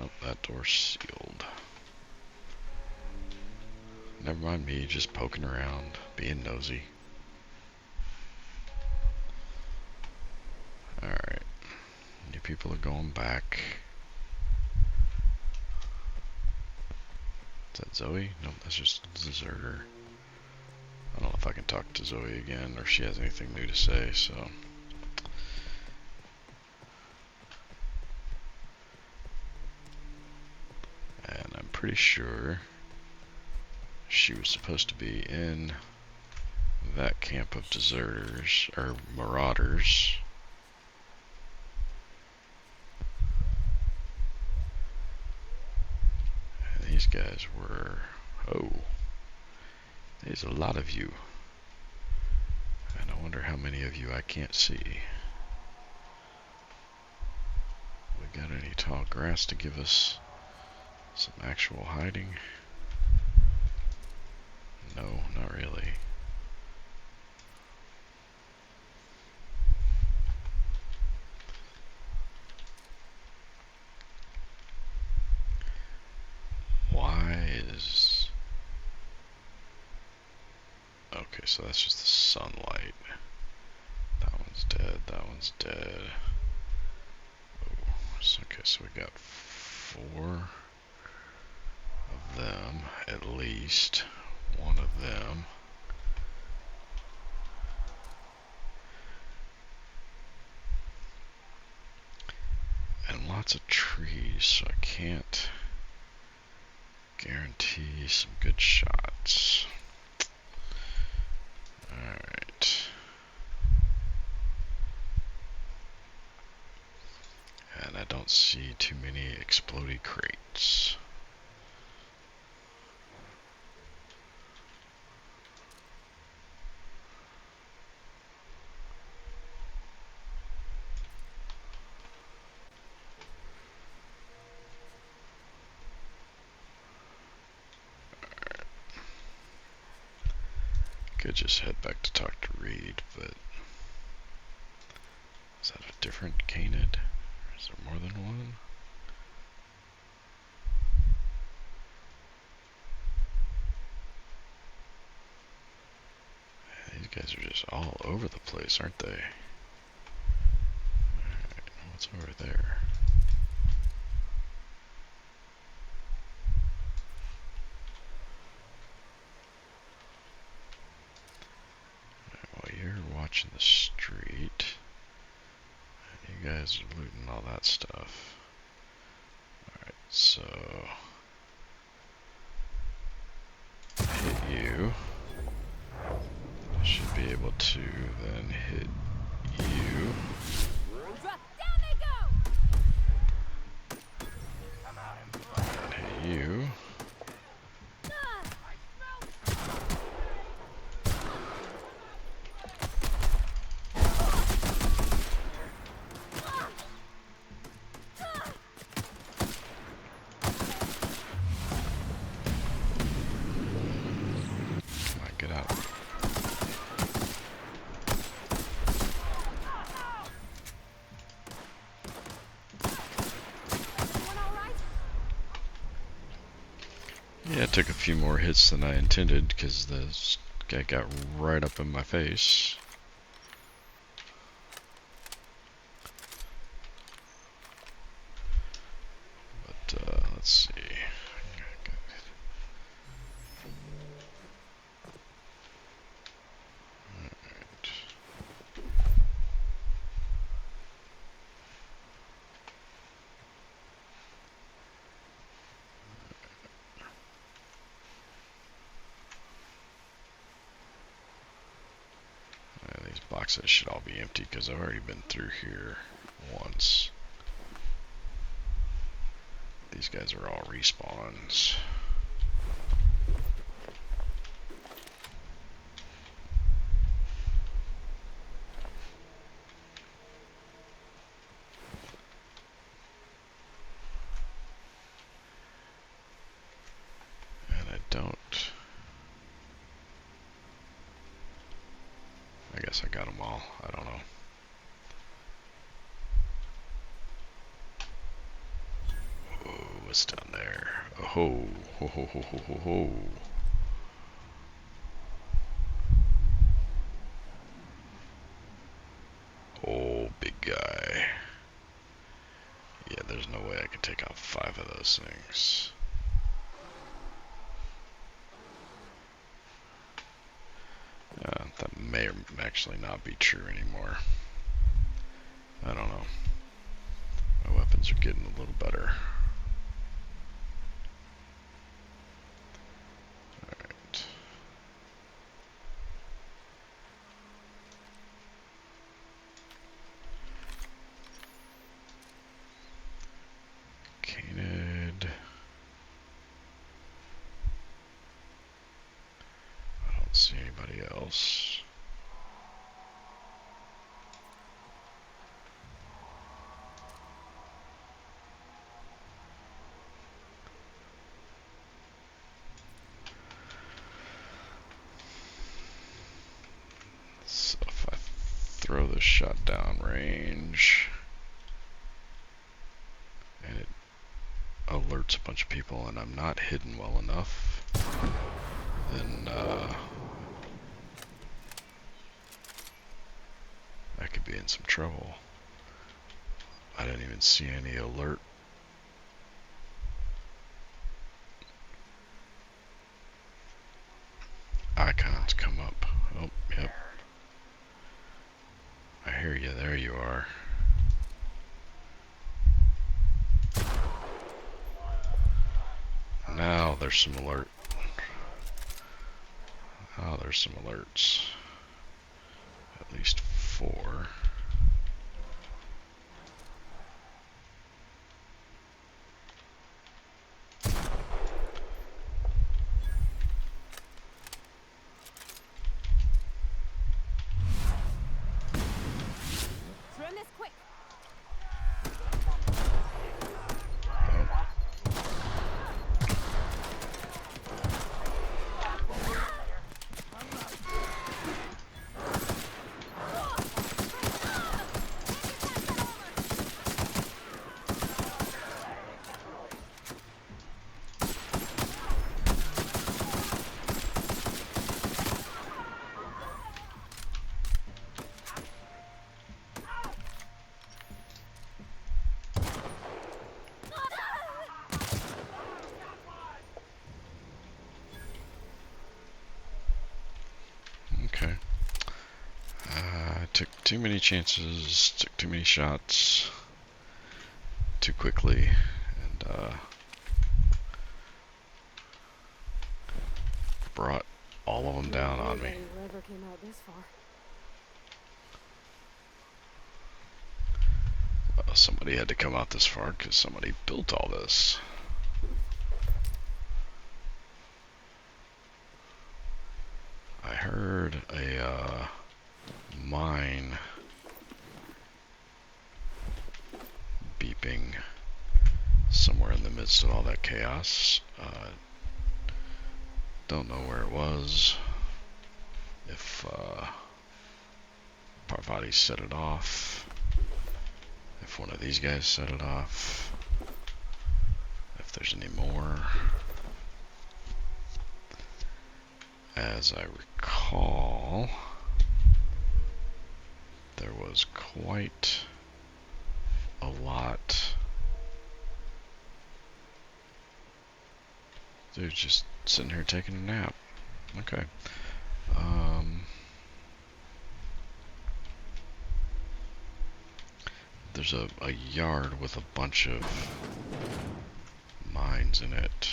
A: Oh, that door's sealed. Never mind me just poking around, being nosy. Alright. You people are going back. Is that Zoe? Nope, that's just a deserter. I don't know if I can talk to Zoe again or if she has anything new to say, so. And I'm pretty sure she was supposed to be in that camp of deserters, or marauders. And these guys were, oh, there's a lot of you. And I wonder how many of you I can't see. We got any tall grass to give us some actual hiding? No, not really. Why is... Okay, so that's just the sunlight. That one's dead, that one's dead. Oh, okay, so we got 4 of them, at least. 1 of them. And lots of trees, so I can't guarantee some good shots. Alright. And I don't see too many explodey crates. Could just head back to talk to Reed, but is that a different Canid? Or is there more than one? These guys are just all over the place, aren't they? Alright, what's over there? While you're watching the street, you guys are looting all that stuff. Alright, so hit you. I should be able to then hit you.
F: Drop down they go.
A: And hit you. Get out. Yeah, it took a few more hits than I intended because this guy got right up in my face. But let's see. These boxes should all be empty because I've already been through here once. These guys are all respawns. And I don't... I guess I got them all. I don't know. Oh, what's down there? Oh, ho, ho, ho, ho, ho, ho, ho. Oh, big guy. Yeah, there's no way I can take out 5 of those things. That may actually not be true anymore. I don't know. My weapons are getting a little better. Alright. Canid. I don't see anybody else. So if I throw this shot down range and it alerts a bunch of people and I'm not hidden well enough, then I could be in some trouble. I didn't even see any alert. Icons come up. Oh, yep. I hear you. There you are. there's some alert. Oh, there's some alerts. At least 4.
F: Trim this quick.
A: Okay. Took too many chances, took too many shots, too quickly, and brought all of them down on me.
F: Ever came out this far.
A: Well, somebody had to come out this far because somebody built all this. I heard a mine beeping somewhere in the midst of all that chaos. Don't know where it was. If Parvati set it off. If one of these guys set it off. If there's any more. As I recall, there was quite a lot. Dude, just sitting here taking a nap. Okay. There's a yard with a bunch of mines in it.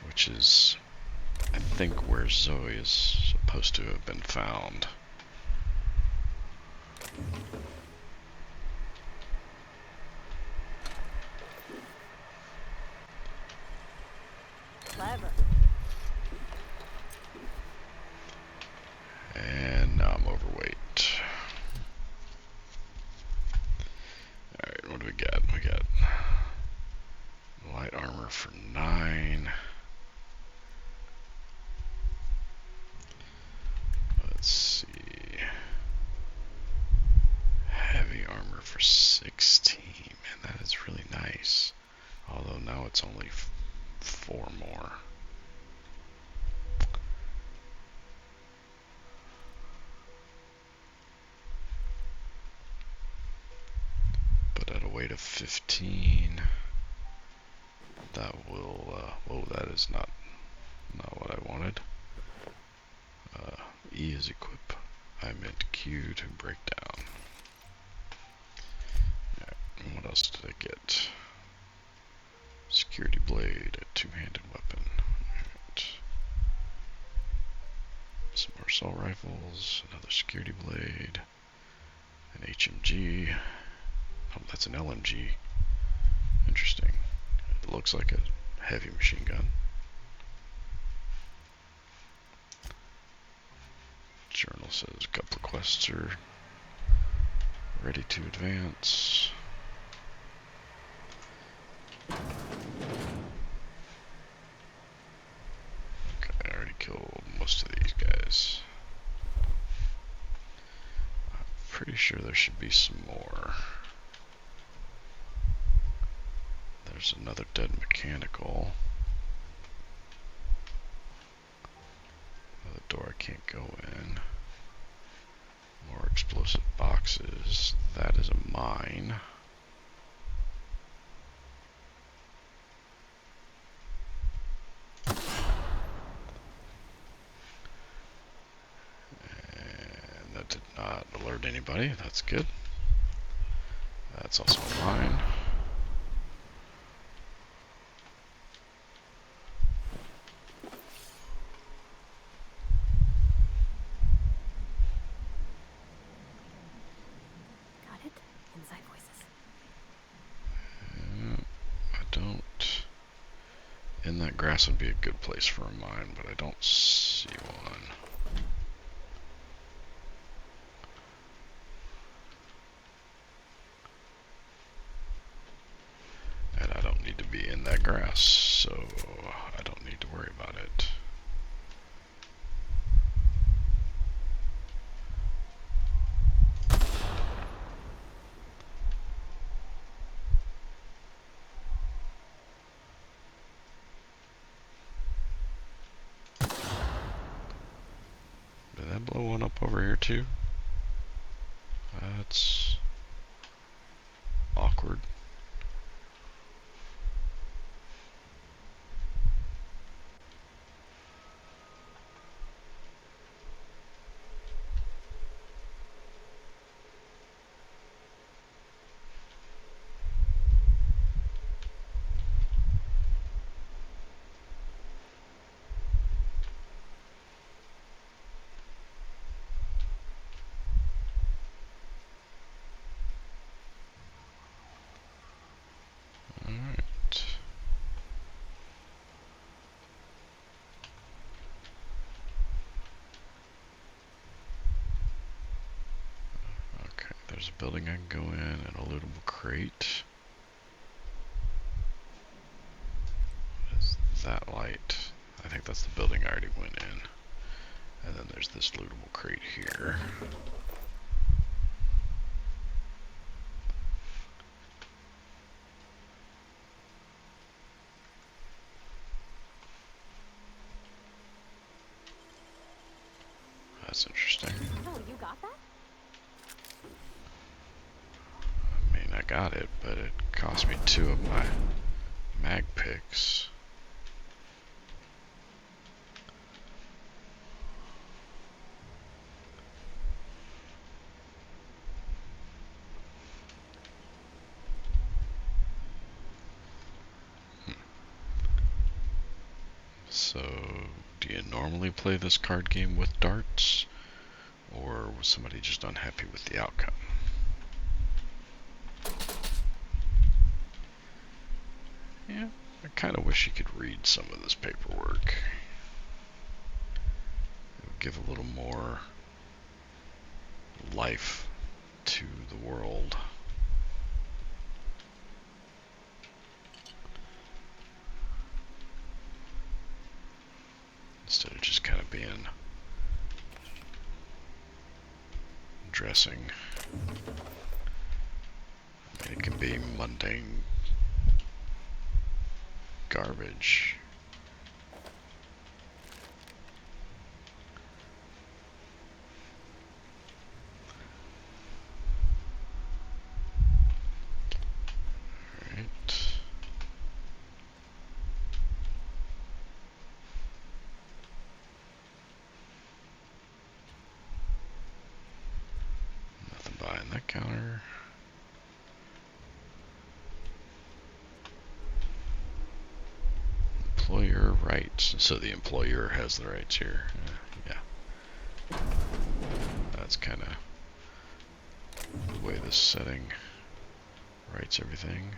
A: Which is, I think, where Zoe is supposed to have been found.
F: Clever.
A: And now I'm overweight. Alright, what do we got? We got light armor for 9. Let's see. Heavy armor for 16. Man, that is really nice. Although now it's only 4 more. But at a weight of 15, that will, whoa, that is not what I wanted. E is equip. I meant Q to break down. Alright, and what else did I get? Security blade, a 2-handed weapon. Alright. Some more assault rifles, another security blade, an HMG. Oh, that's an LMG. Interesting. It looks like a heavy machine gun. Journal says a couple of quests are ready to advance. Okay, I already killed most of these guys. I'm pretty sure there should be some more. There's another dead mechanical. Another door I can't go in. More explosive boxes. That is a mine. And that did not alert anybody. That's good. That's also mine.
F: Got it? Inside voices.
A: I don't... In that grass would be a good place for a mine, but I don't see one. And I don't need to be in that grass, so I don't need to worry about it. Did that blow one up over here too? That's awkward. Alright. Okay, there's a building I can go in and a lootable crate. What is that light? I think that's the building I already went in. And then there's this lootable crate here. That's interesting.
F: Oh, you got that?
A: I mean, I got it, but it cost me 2 of my mag picks. So, do you normally play this card game with darts? Or was somebody just unhappy with the outcome? Yeah, I kind of wish you could read some of this paperwork. It would give a little more life to the world. Instead of just kind of being dressing. I mean, it can be mundane garbage. Alright. Nothing behind that counter. Employer rights. So the employer has the rights here. Yeah. That's kind of the way this setting writes everything.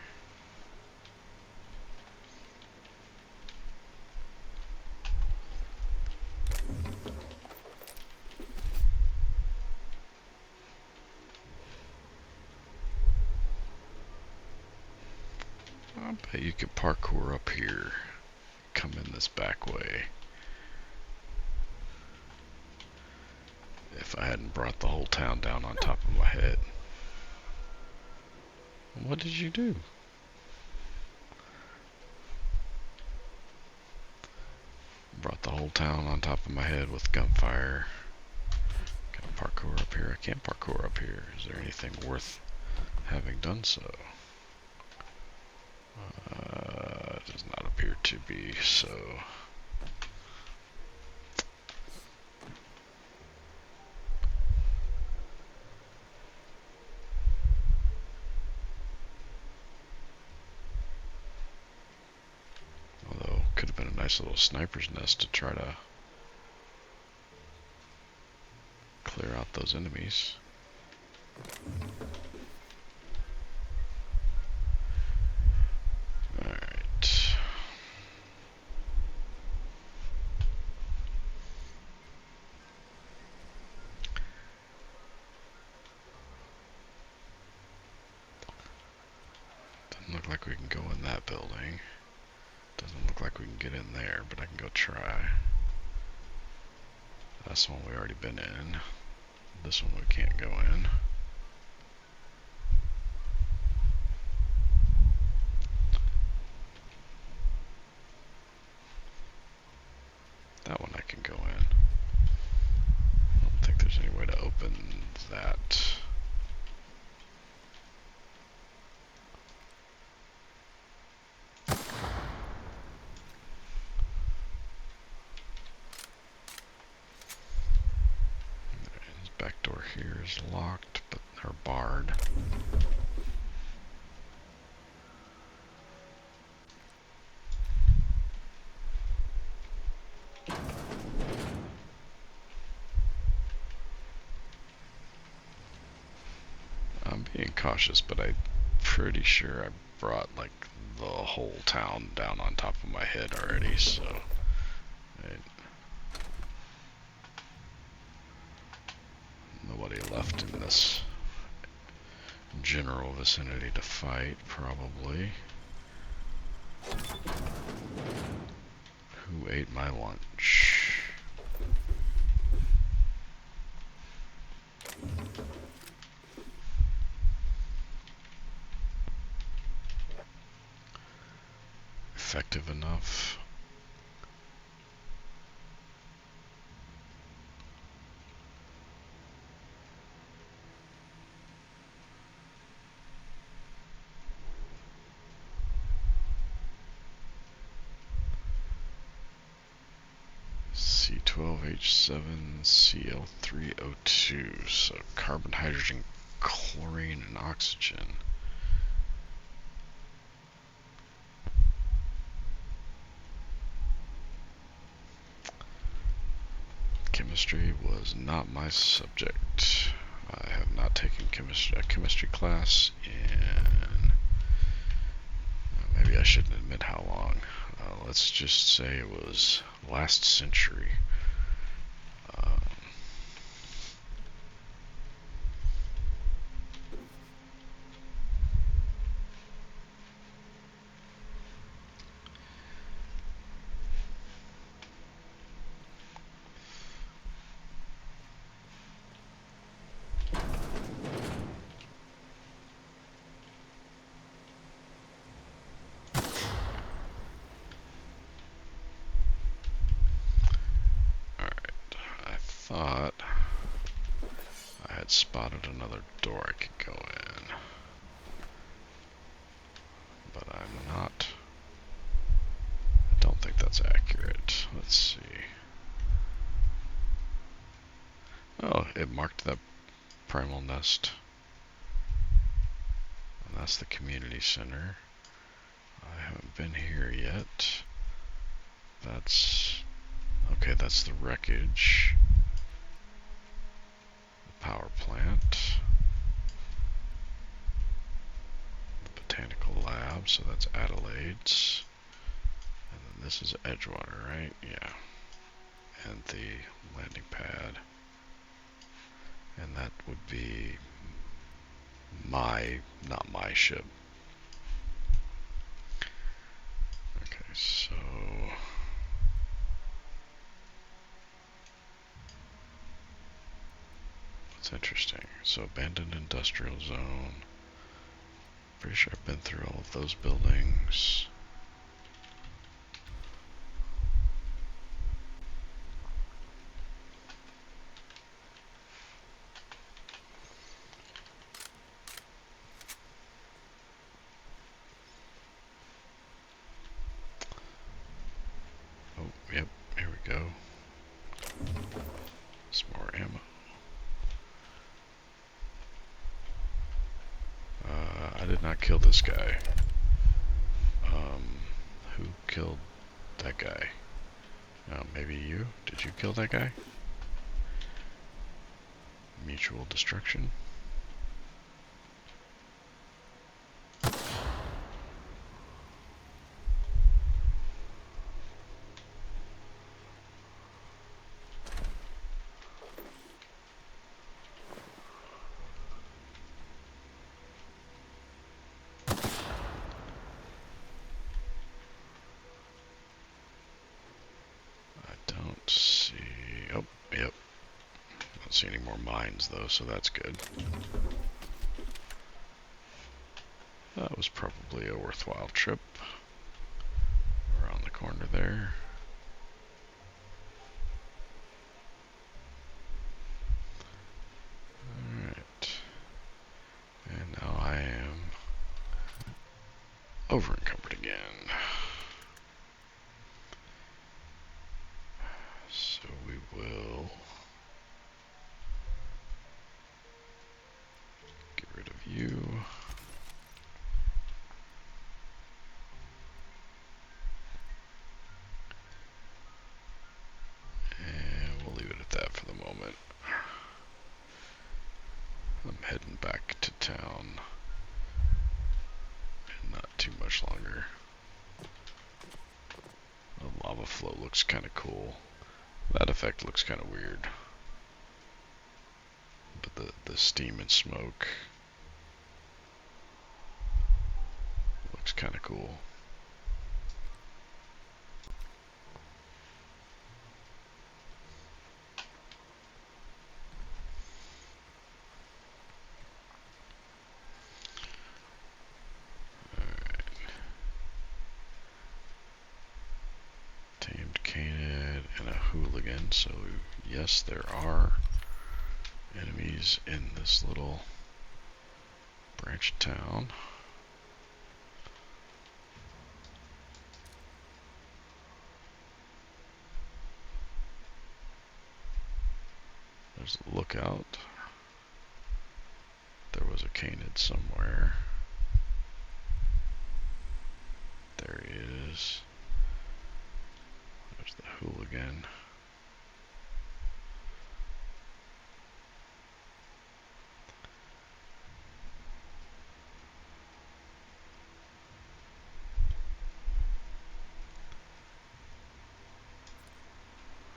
A: I bet you could parkour up here. Come in this back way. If I hadn't brought the whole town down on top of my head. What did you do? Brought the whole town on top of my head with gunfire. Can I parkour up here? I can't parkour up here. Is there anything worth having done so? Does not appear to be, so... could have been a nice little sniper's nest to try to clear out those enemies. Alright. Doesn't look like we can go in that building. Doesn't look like we can get in there, but I can go try. That's the one we already been in. This one we can't go in. That one I can go in. I don't think there's any way to open that. This back door here is locked, but or barred. I'm being cautious, but I'm pretty sure I brought like the whole town down on top of my head already, so nobody left in this general vicinity to fight, probably. Who ate my lunch? Effective enough? C12H7 Cl3O2, so carbon, hydrogen, chlorine, and oxygen. Chemistry was not my subject. I have not taken a chemistry class in, maybe I shouldn't admit how long. Let's just say it was last century. Thought I had spotted another door I could go in, but I'm not. I don't think that's accurate. Let's see. Oh, it marked that primal nest. And that's the community center. I haven't been here yet. That's okay, that's the wreckage. Power plant, the botanical lab, so that's Adelaide's, and then this is Edgewater, right? Yeah, and the landing pad, and that would be not my ship. Okay, so that's interesting. So abandoned industrial zone. Pretty sure I've been through all of those buildings. Oh, yep, here we go. Some more ammo. I did not kill this guy. Who killed That guy. Oh, maybe you? Did you kill that guy? Mutual destruction. Don't see... Oh, yep. Don't see any more mines though, so that's good. That was probably a worthwhile trip. Around the corner there. Alright. And now I am over encumbered again. So we will get rid of you. And we'll leave it at that for the moment. I'm heading back to town in not too much longer. The lava flow looks kind of cool. That effect looks kind of weird. But the steam and smoke looks kind of cool. Tamed Canid and a hooligan, so yes, there are enemies in this little branch town. There's a lookout. There was a Canid somewhere. There he is. There's the hooligan.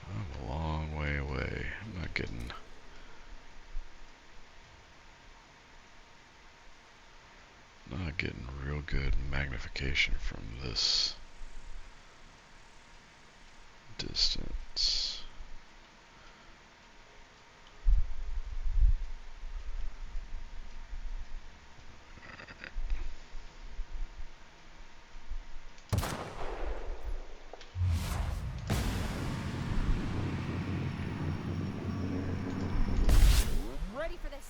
A: I'm a long way away. I'm not getting real good magnification from this distance.
F: Ready for this.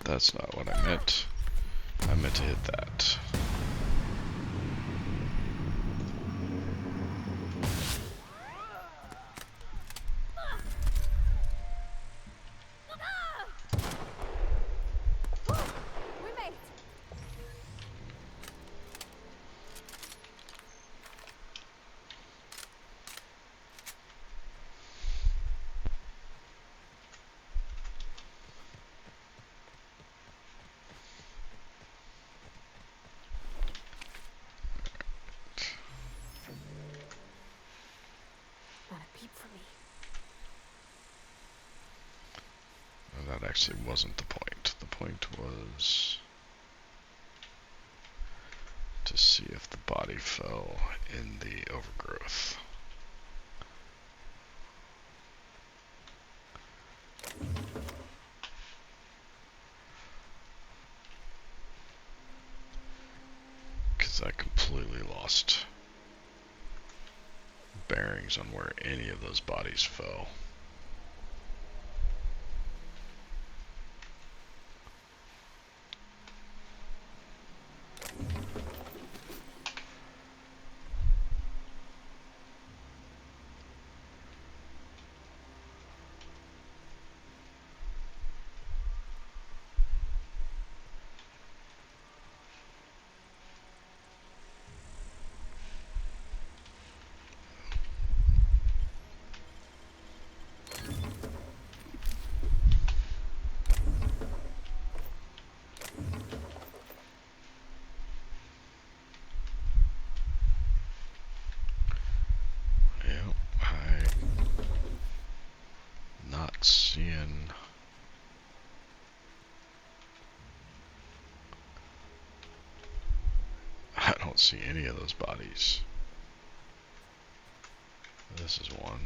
A: That's not what I meant. I meant to hit that.
F: We made it. Not a peep for me.
A: Well, that actually wasn't the point. The point was to see if the body fell in the overgrowth. I completely lost bearings on where any of those bodies fell. Seeing I don't see any of those bodies. This is one.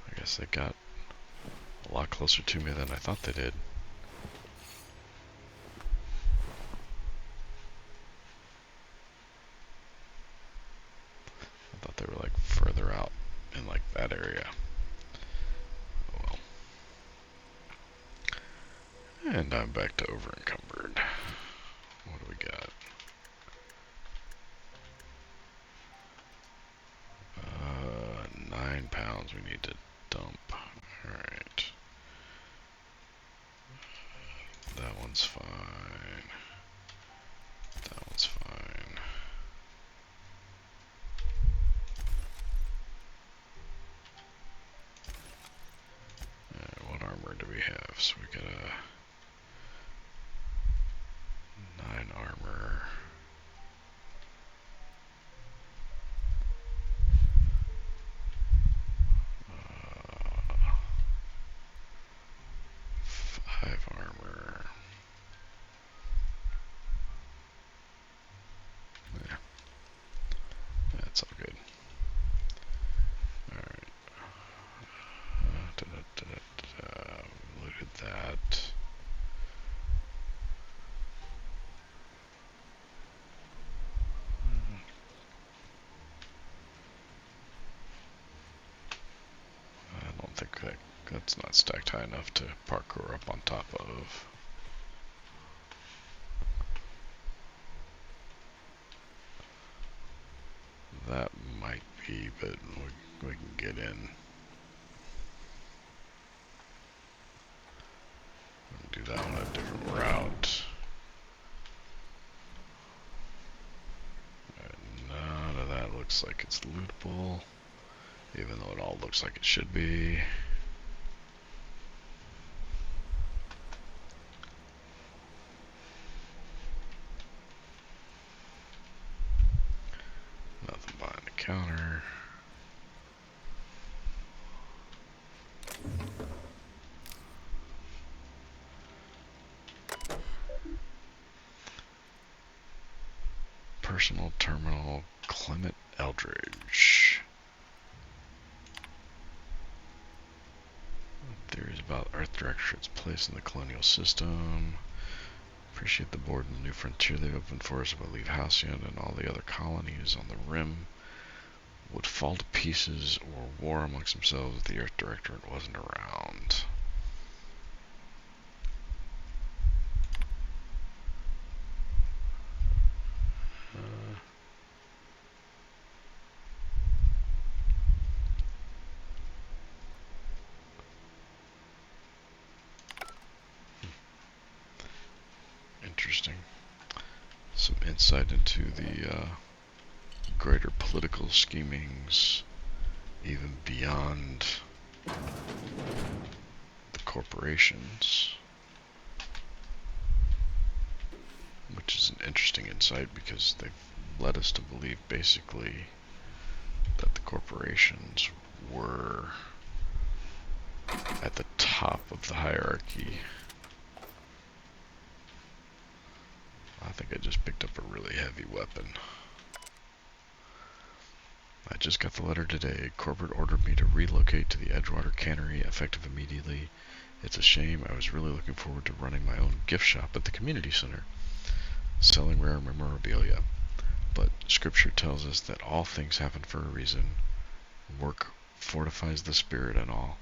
A: I guess they got a lot closer to me than I thought they did. I thought they were like further out in like that area. Oh well. And I'm back to over encumbered. What do we got? 9 pounds we need to dump. Alright. That one's fine. That one's fine. What armor do we have? So we got a 9 armor. Armor. Yeah. That's all good. Alright. Looted that. I don't think that's not stacked high enough to parkour up on top of. That might be, but we can get in. Do that on a different route. None of that looks like it's lootable, even though it all looks like it should be. Nothing behind the counter. Personal terminal, Clement Eldridge. Theories about Earth director, its place in the colonial system. Appreciate the board and the new frontier they've opened for us, but leave Halcyon and all the other colonies on the rim would fall to pieces or war amongst themselves if the Earth Directorate wasn't around. Interesting. Some insight into the greater political schemings, even beyond the corporations, which is an interesting insight because they've led us to believe basically that the corporations were at the top of the hierarchy. think I just picked up a really heavy weapon. I just got the letter today. Corporate ordered me to relocate to the Edgewater Cannery, effective immediately. It's a shame. I was really looking forward to running my own gift shop at the community center, selling rare memorabilia. But scripture tells us that all things happen for a reason. Work fortifies the spirit and all.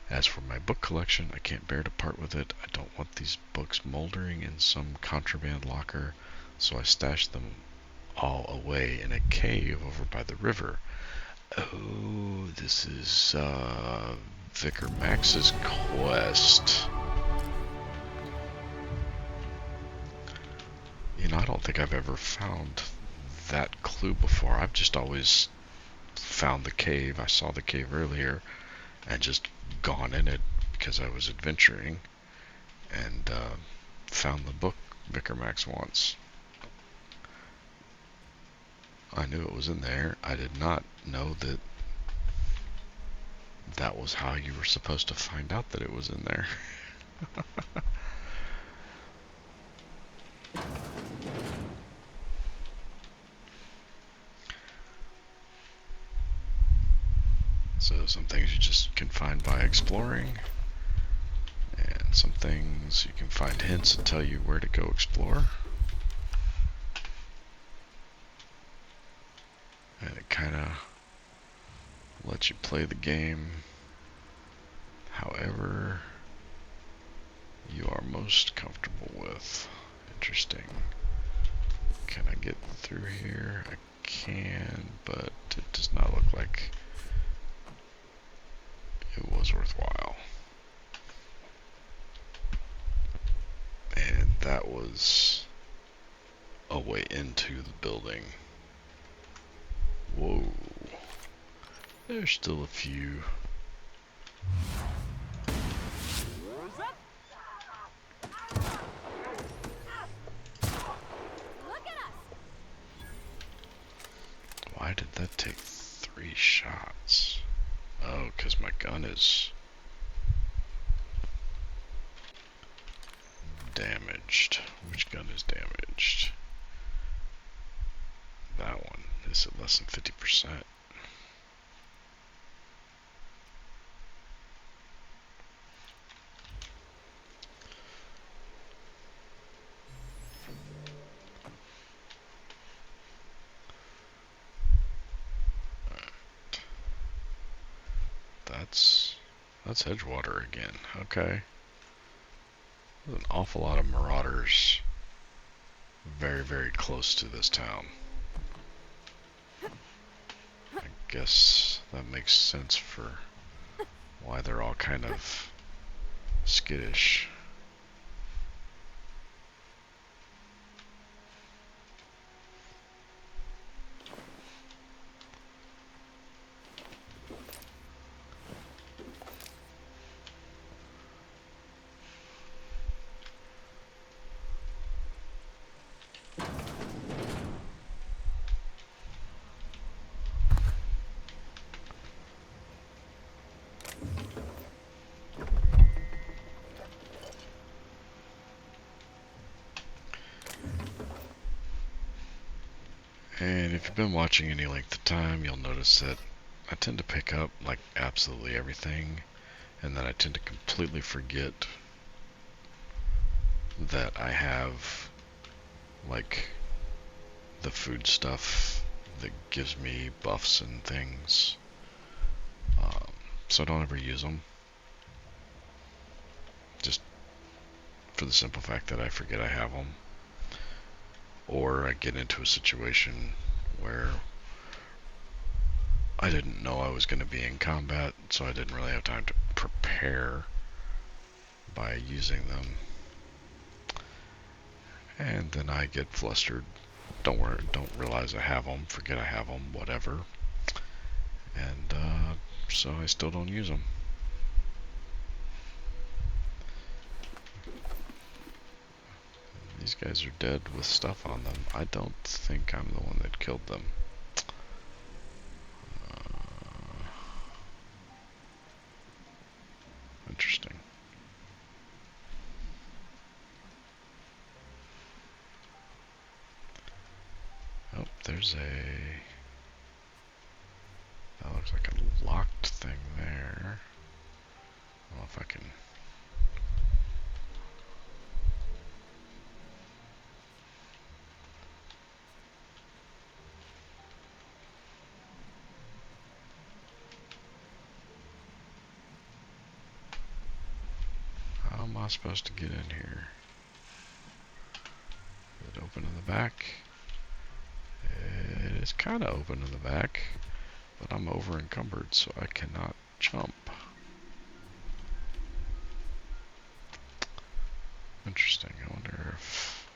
A: As for my book collection, I can't bear to part with it. I don't want these books moldering in some contraband locker, so I stashed them all away in a cave over by the river. Oh, this is Vicar Max's quest. You know, I don't think I've ever found that clue before. I've just always found the cave. I saw the cave earlier and just gone in it because I was adventuring, and found the book Vicar Max wants. I knew it was in there. I did not know that that was how you were supposed to find out that it was in there. So some things you just can find by exploring, and some things you can find hints that tell you where to go explore. And it kind of lets you play the game however you are most comfortable with. Interesting. Can I get through here? I can, but it does not look like it was worthwhile. And that was a way into the building. Whoa. There's still a few. Why did that take 3 shots? Oh, because my gun is damaged. Which gun is damaged? That one is at less than 50%. That's Edgewater again. Okay. There's an awful lot of marauders very, very close to this town. I guess that makes sense for why they're all kind of skittish. And if you've been watching any length of time, you'll notice that I tend to pick up like absolutely everything, and then I tend to completely forget that I have like the food stuff that gives me buffs and things, so I don't ever use them, just for the simple fact that I forget I have them, or I get into a situation where I didn't know I was going to be in combat, so I didn't really have time to prepare by using them, and then I get flustered, don't realize I have them, forget I have them, whatever, and so I still don't use them. These guys are dead with stuff on them. I don't think I'm the one that killed them. Interesting. there's that looks like a locked thing there. I don't know if I can. How am I supposed to get in here? Is it open in the back? It is kind of open in the back, but I'm over encumbered, so I cannot jump. Interesting. I wonder if,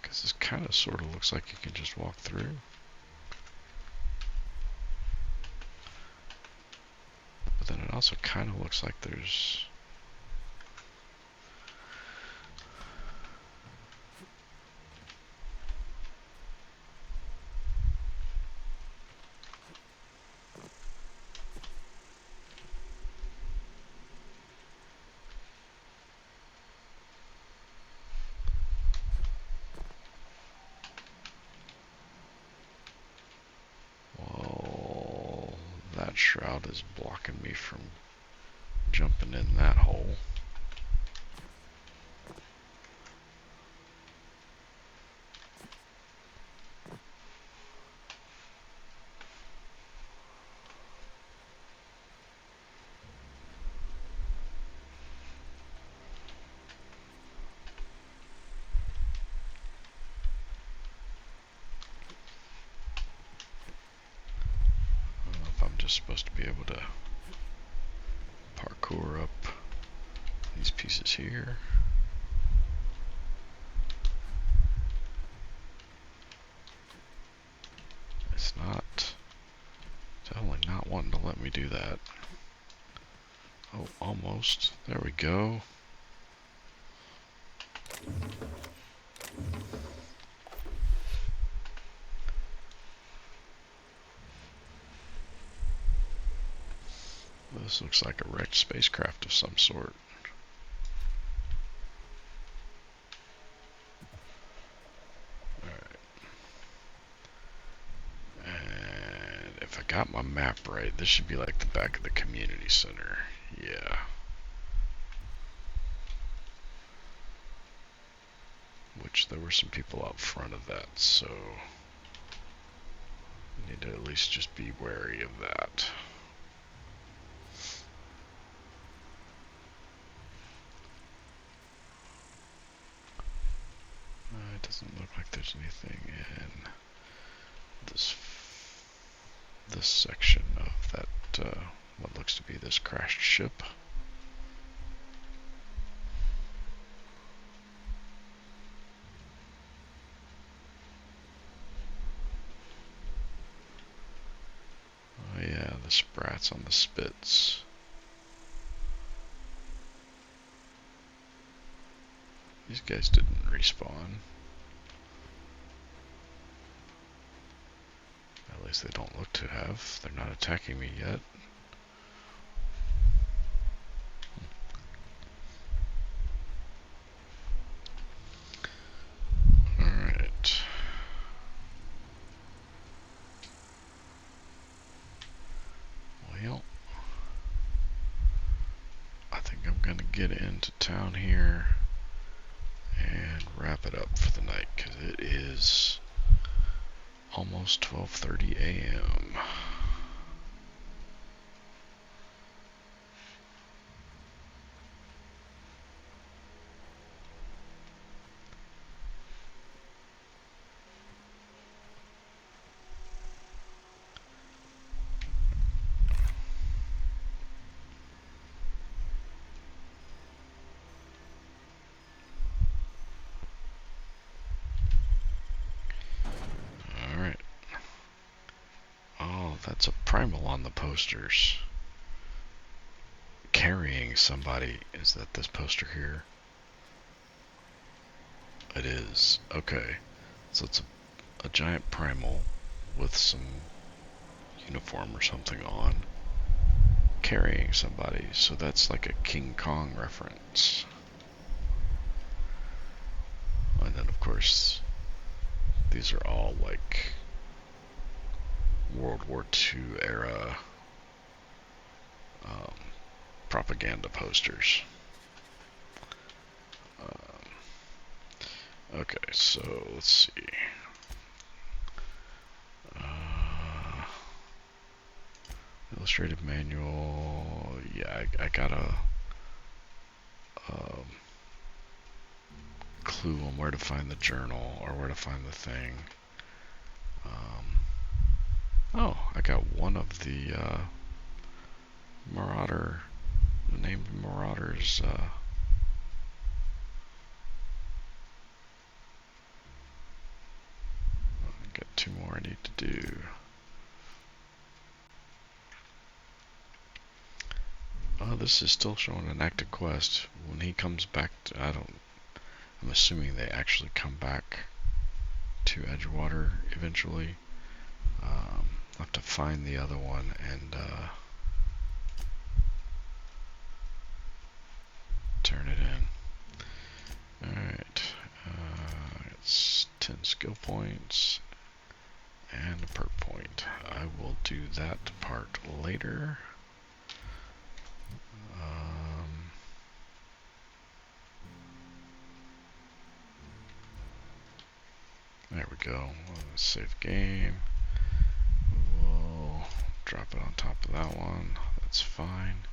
A: because this kind of sort of looks like you can just walk through. But then it also kind of looks like there's that shroud is blocking me from jumping in that hole. I don't know if I'm just supposed to be able to parkour up these pieces here. It's not, definitely not wanting to let me do that. Oh, almost. There we go. This looks like a wrecked spacecraft of some sort. If I got my map right, this should be like the back of the community center. Yeah. Which there were some people out front of that, so I need to at least just be wary of that. It doesn't look like there's anything in this section of that, what looks to be this crashed ship. Oh yeah, the sprats on the spits. These guys didn't respawn. At least they don't look to have. They're not attacking me yet. Alright. Well, I think I'm gonna get into town here and wrap it up for the night, because it is almost 12:30 a.m. Alright. Oh, that's a primal on the posters. Carrying somebody. Is that this poster here? It is. Okay. So it's a giant primal with some uniform or something on, carrying somebody. So that's like a King Kong reference. And then of course These are all like World War II era propaganda posters. Okay, so let's see. Illustrated manual. Yeah, I got a clue on where to find the journal or where to find the thing. Oh, I got one of the marauder, the name of marauders. I got 2 more I need to do. Oh, this is still showing an active quest. When he comes back, I'm assuming they actually come back to Edgewater eventually. I'll have to find the other one and turn it in. Alright, it's 10 skill points and a perk point. I will do that part later. There we go. Save game. We'll drop it on top of that one. That's fine.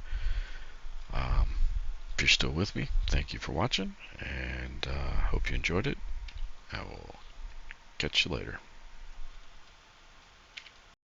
A: If you're still with me, thank you for watching, and hope you enjoyed it. I will catch you later.